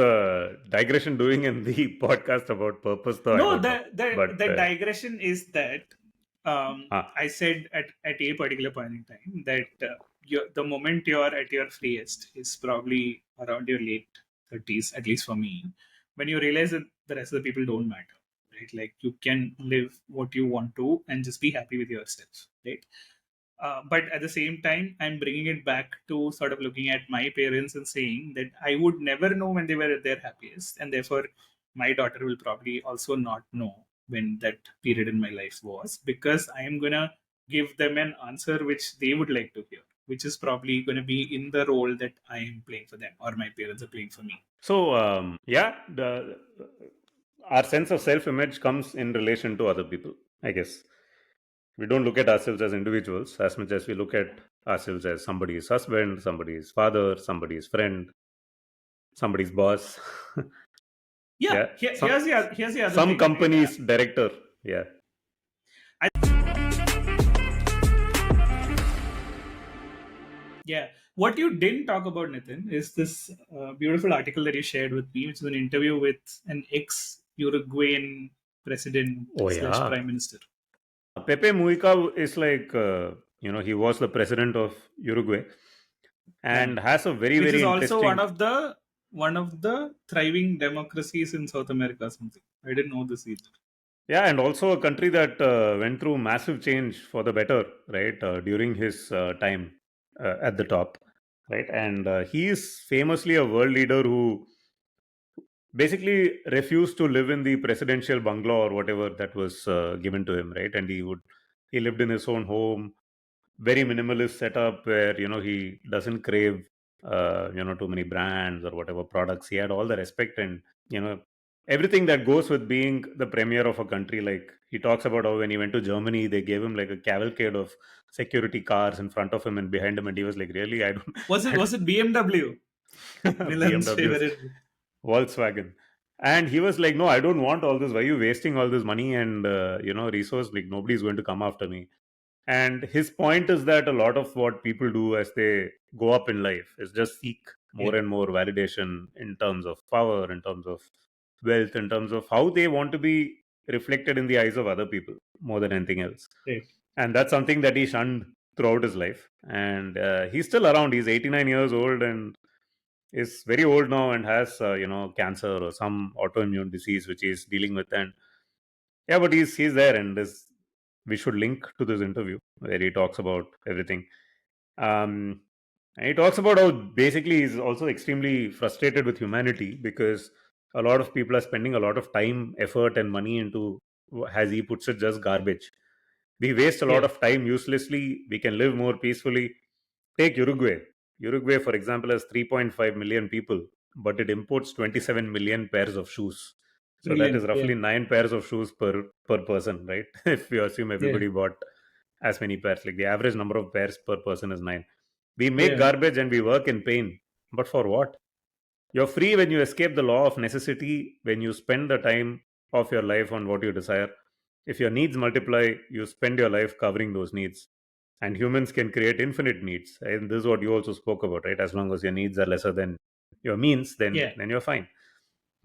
S4: digression doing in the podcast about purpose, though?
S3: No,
S4: I don't know. But,
S3: the digression is that
S4: Ah.
S3: I said at a particular point in time that the moment you're at your freest is probably around your late 30s, at least for me, when you realize that the rest of the people don't matter, right? Like, you can live what you want to and just be happy with yourself, right? But at the same time, I'm bringing it back to sort of looking at my parents and saying that I would never know when they were at their happiest, and therefore my daughter will probably also not know when that period in my life was, because I am gonna give them an answer which they would like to hear, which is probably going to be in the role that I am playing for them, or my parents are playing for me.
S4: So, yeah, our sense of self-image comes in relation to other people, I guess. We don't look at ourselves as individuals as much as we look at ourselves as somebody's husband, somebody's father, somebody's friend, somebody's boss.
S3: Yeah,
S4: Yeah.
S3: here's the other
S4: Some
S3: thing.
S4: company's director. Yeah.
S3: Yeah. What you didn't talk about, Nitin, is this beautiful article that you shared with me, which is an interview with an ex-Uruguayan president
S4: Oh,
S3: /
S4: yeah.
S3: prime minister.
S4: Pepe Mujica is like, he was the president of Uruguay and has a very,
S3: Which
S4: very
S3: is
S4: interesting...
S3: also one of the thriving democracies in South America or something. I didn't know this either.
S4: Yeah, and also a country that went through massive change for the better, right, during his time at the top, right? And he is famously a world leader who basically refused to live in the presidential bungalow or whatever that was given to him, right? And he lived in his own home, very minimalist setup where, he doesn't crave, too many brands or whatever products. He had all the respect and, everything that goes with being the premier of a country. Like, he talks about how when he went to Germany, they gave him like a cavalcade of security cars in front of him and behind him, and he was like, really, I don't...
S3: Was it BMW? Milan's
S4: BMW,
S3: favorite.
S4: Volkswagen. And he was like, no, I don't want all this. Why are you wasting all this money and, resource? Like, nobody's going to come after me. And his point is that a lot of what people do as they go up in life is just seek more and more validation in terms of power, in terms of wealth, in terms of how they want to be reflected in the eyes of other people more than anything else.
S3: Right.
S4: And that's something that he shunned throughout his life. And he's still around. He's 89 years old and is very old now and has, cancer or some autoimmune disease which he's dealing with. And yeah, but he's there, and we should link to this interview where he talks about everything. And he talks about how basically he's also extremely frustrated with humanity because a lot of people are spending a lot of time, effort, and money into, as he puts it, just garbage. We waste a lot of time uselessly. We can live more peacefully. Take Uruguay. Uruguay, for example, has 3.5 million people, but it imports 27 million pairs of shoes. So that is roughly 9 pairs of shoes per person, right? If you assume everybody bought as many pairs, like the average number of pairs per person is 9. We make garbage and we work in pain, but for what? You're free when you escape the law of necessity, when you spend the time of your life on what you desire. If your needs multiply, you spend your life covering those needs. And humans can create infinite needs. And this is what you also spoke about, right? As long as your needs are lesser than your means, then you're fine.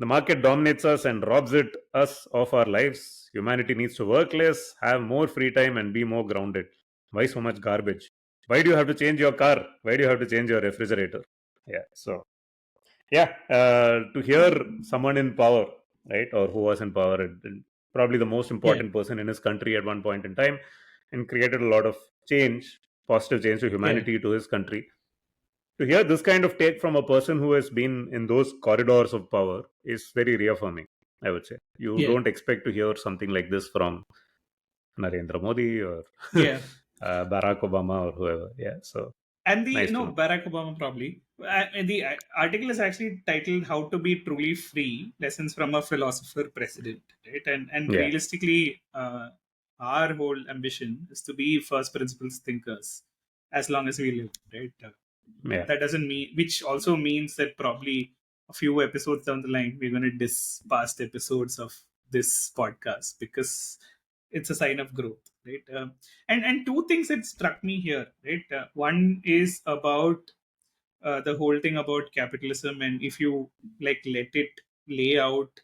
S4: The market dominates us and robs us of our lives. Humanity needs to work less, have more free time, and be more grounded. Why so much garbage? Why do you have to change your car? Why do you have to change your refrigerator? Yeah. So to hear someone in power, right, or who was in power, probably the most important person in his country at one point in time, and created a lot of change, positive change to humanity, to his country. To hear this kind of take from a person who has been in those corridors of power is very reaffirming, I would say. You don't expect to hear something like this from Narendra Modi or Barack Obama or whoever. Yeah, so
S3: And the
S4: nice to
S3: no
S4: know.
S3: Barack Obama probably. And the article is actually titled "How to Be Truly Free: Lessons from a Philosopher President." Right, and
S4: Yeah.
S3: realistically, our whole ambition is to be first principles thinkers as long as we live. Right,
S4: Yeah.
S3: that doesn't mean, which also means that probably a few episodes down the line we're going to diss past episodes of this podcast because it's a sign of growth, right? And two things that struck me here, right? One is about the whole thing about capitalism, and if you like let it lay out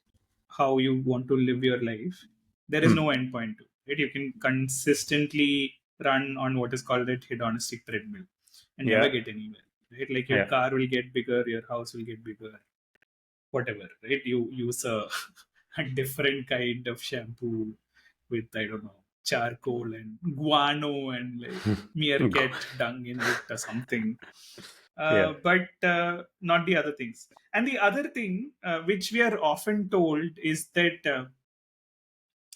S3: how you want to live your life, there is no end point to it, right? You can consistently run on what is called a hedonistic treadmill and never get anywhere, right? Like your car will get bigger, your house will get bigger, whatever, right? You use a different kind of shampoo with, I don't know, charcoal and guano and like meerkat dung in it or something. But not the other things. And the other thing, which we are often told, is that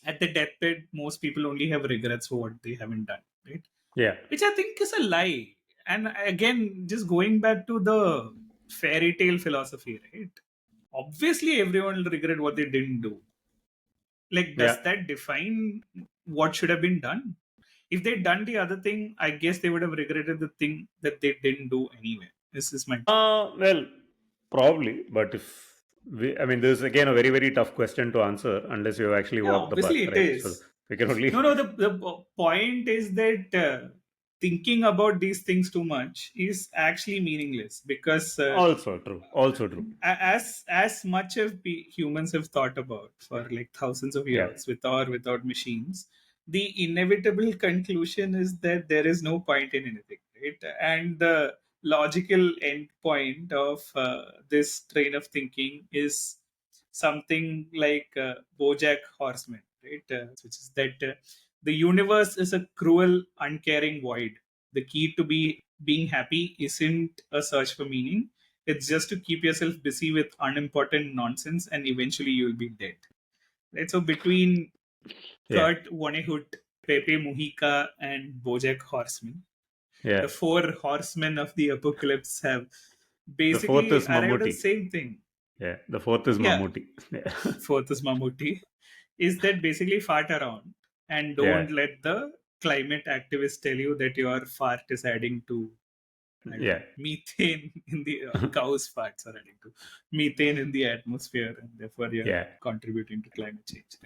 S3: at the deathbed, most people only have regrets for what they haven't done, right?
S4: Yeah.
S3: Which I think is a lie. And again, just going back to the fairy tale philosophy, right? Obviously, everyone will regret what they didn't do. Like, does that define what should have been done? If they'd done the other thing, I guess they would have regretted the thing that they didn't do anyway. This is my.
S4: Well, probably, but I mean, this is again a very, very tough question to answer unless you actually walk the path,
S3: Obviously, it
S4: right?
S3: is.
S4: So we can only.
S3: No. The point is that thinking about these things too much is actually meaningless because
S4: Also true.
S3: As much as humans have thought about for like thousands of years, with or without machines, the inevitable conclusion is that there is no point in anything, right? And the logical end point of this train of thinking is something like BoJack Horseman, right? Which is that the universe is a cruel, uncaring void. The key to being happy isn't a search for meaning. It's just to keep yourself busy with unimportant nonsense, and eventually you'll be dead. Right? So between Kurt Vonnegut, Pepe Mujica, and BoJack Horseman, the four horsemen of the apocalypse have basically arrived at the same thing.
S4: Yeah, the fourth is Mammootty. Yeah.
S3: Fourth is Mammootty. Is that basically fart around and don't let the climate activists tell you that your fart is adding to methane in the cow's farts are adding to methane in the atmosphere, and therefore you're contributing to climate change.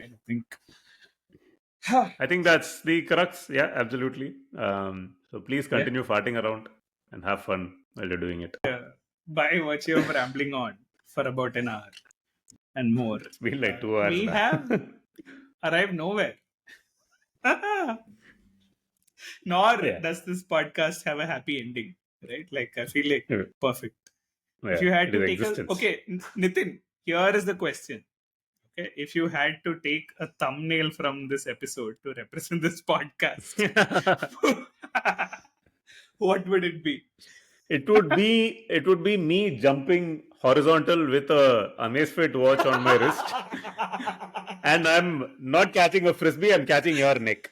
S4: I think that's the crux. Yeah, absolutely. So please continue farting around and have fun while you're doing it.
S3: By virtue of rambling on for about an hour and more,
S4: it's been like 2 hours.
S3: We have arrived nowhere. Nor does this podcast have a happy ending, right? Like, I feel like perfect. If you had to take Nitin, here is the question. Okay, if you had to take a thumbnail from this episode to represent this podcast, what would it be?
S4: It would be me jumping horizontal with a Amazfit watch on my wrist, and I'm not catching a frisbee. I'm catching your neck.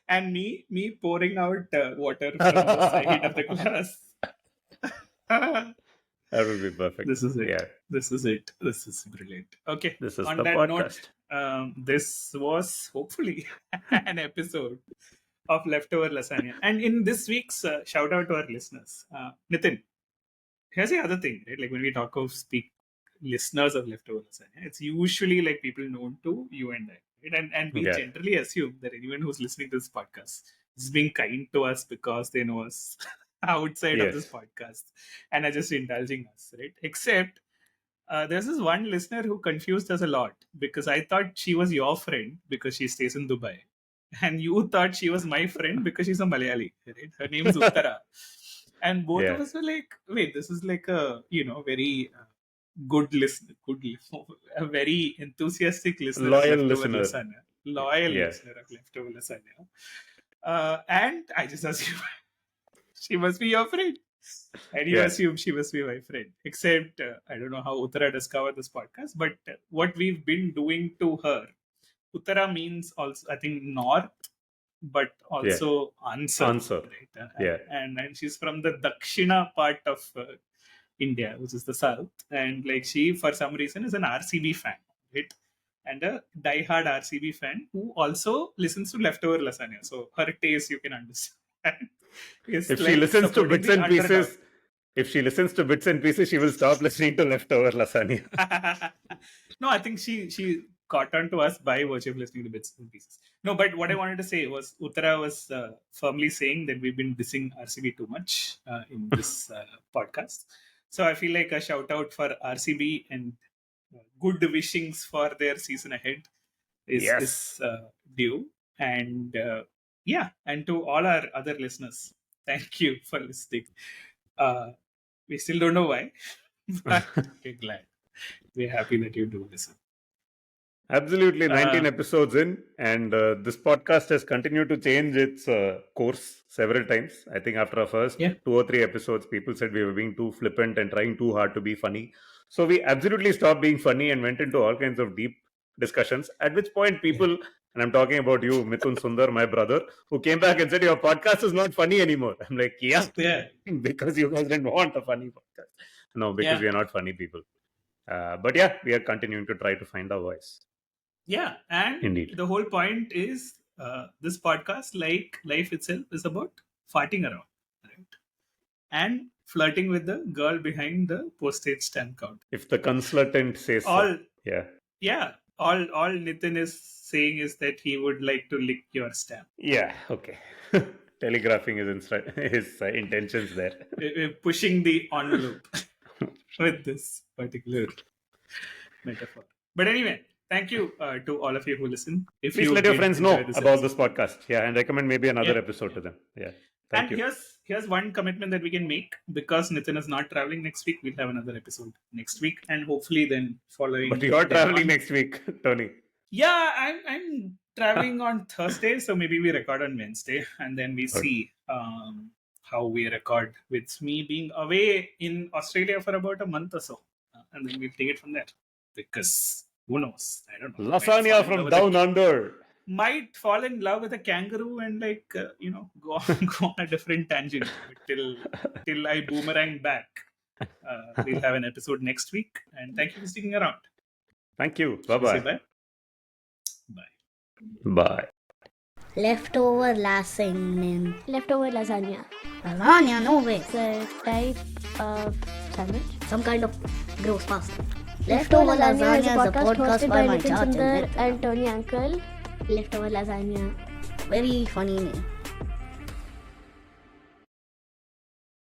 S3: and me pouring out water from the side of the glass.
S4: That would be perfect.
S3: This is it.
S4: Yeah.
S3: This is it. This is brilliant. Okay.
S4: This is
S3: On
S4: the
S3: that
S4: podcast.
S3: note, this was hopefully an episode of Leftover Lasagna. And in this week's shout out to our listeners, Nitin, here's the other thing, right? Like when we talk of listeners of Leftover Lasagna, it's usually like people known to you and I, right? And we
S4: Yeah.
S3: generally assume that anyone who's listening to this podcast is being kind to us because they know us outside of this
S4: Yes.
S3: podcast and are just indulging us, right? Except there's this one listener who confused us a lot because I thought she was your friend because she stays in Dubai, and you thought she was my friend because she's a Malayali, right? Her name is Uttara, and both of
S4: Yeah.
S3: us were like, "Wait, this is like a very good listener, a very enthusiastic listener,
S4: Loyal
S3: of Leftover
S4: listener.
S3: Lasagna, loyal
S4: Yeah.
S3: listener of Leftover Lasagna," and I just assumed she must be your friend. And you
S4: Yeah.
S3: assume she must be my friend. Except, I don't know how Uttara discovered this podcast, but what we've been doing to her, Uttara means also, I think, north, but also answer.
S4: Answer.
S3: Right?
S4: Yeah.
S3: And she's from the Dakshina part of India, which is the south. And like she, for some reason, is an RCB fan, right? And a diehard RCB fan who also listens to Leftover Lasagna. So her taste, you can understand. is
S4: If
S3: like
S4: she listens to
S3: supporting
S4: bits
S3: the
S4: and
S3: underdog.
S4: pieces, she will stop listening to Leftover Lasagna.
S3: No, I think she caught on to us by virtue of listening to bits and pieces. No, but what I wanted to say was Uttara was firmly saying that we've been dissing RCB too much in this podcast. So I feel like a shout out for RCB and good wishings for their season ahead is due. And and to all our other listeners, thank you for listening. We still don't know why, but we're glad. We're happy that you do listen.
S4: Absolutely, 19 episodes in, and this podcast has continued to change its course several times. I think after our first 2 or 3 episodes, people said we were being too flippant and trying too hard to be funny. So we absolutely stopped being funny and went into all kinds of deep discussions, at which point people, and I'm talking about you, Mithun Sundar, my brother, who came back and said, your podcast is not funny anymore. I'm like, yeah. Because you guys didn't want a funny podcast. No, because we are not funny people. But yeah, we are continuing to try to find our voice.
S3: Yeah, and
S4: Indeed.
S3: the whole point is this podcast, like life itself, is about farting around, right? And flirting with the girl behind the postage stamp counter.
S4: If the consultant says so. Yeah.
S3: All Nitin is saying is that he would like to lick your stamp.
S4: Yeah, okay. Telegraphing his intentions there.
S3: We're pushing the envelope with this particular metaphor. But anyway, thank you to all of you who listen.
S4: Please let your friends know about this podcast. Yeah, and recommend maybe another episode to them. Yeah. Thank you.
S3: Here's one commitment that we can make. Because Nitin is not traveling next week, we'll have another episode next week, and hopefully then following.
S4: But you're traveling next week, Tony.
S3: Yeah, I'm traveling on Thursday, so maybe we record on Wednesday, and then we see how we record with me being away in Australia for about a month or so, and then we'll take it from there. Because who knows? I don't know.
S4: Lasagna from down under.
S3: Might fall in love with a kangaroo and go on a different tangent. But till I boomerang back, we'll have an episode next week. And thank you for sticking around.
S4: Thank you. Bye-bye.
S3: Bye.
S4: Bye.
S1: Leftover Lasagne.
S2: Leftover lasagna.
S1: Lasagna, no way.
S2: It's a type of sandwich.
S1: Some kind of gross pasta.
S2: Leftover Lasagna is a
S1: podcast
S2: hosted by
S1: my
S2: Nitin
S1: charge
S2: Sundar and Tony Uncle. Leftover Lasagna.
S1: Very funny name.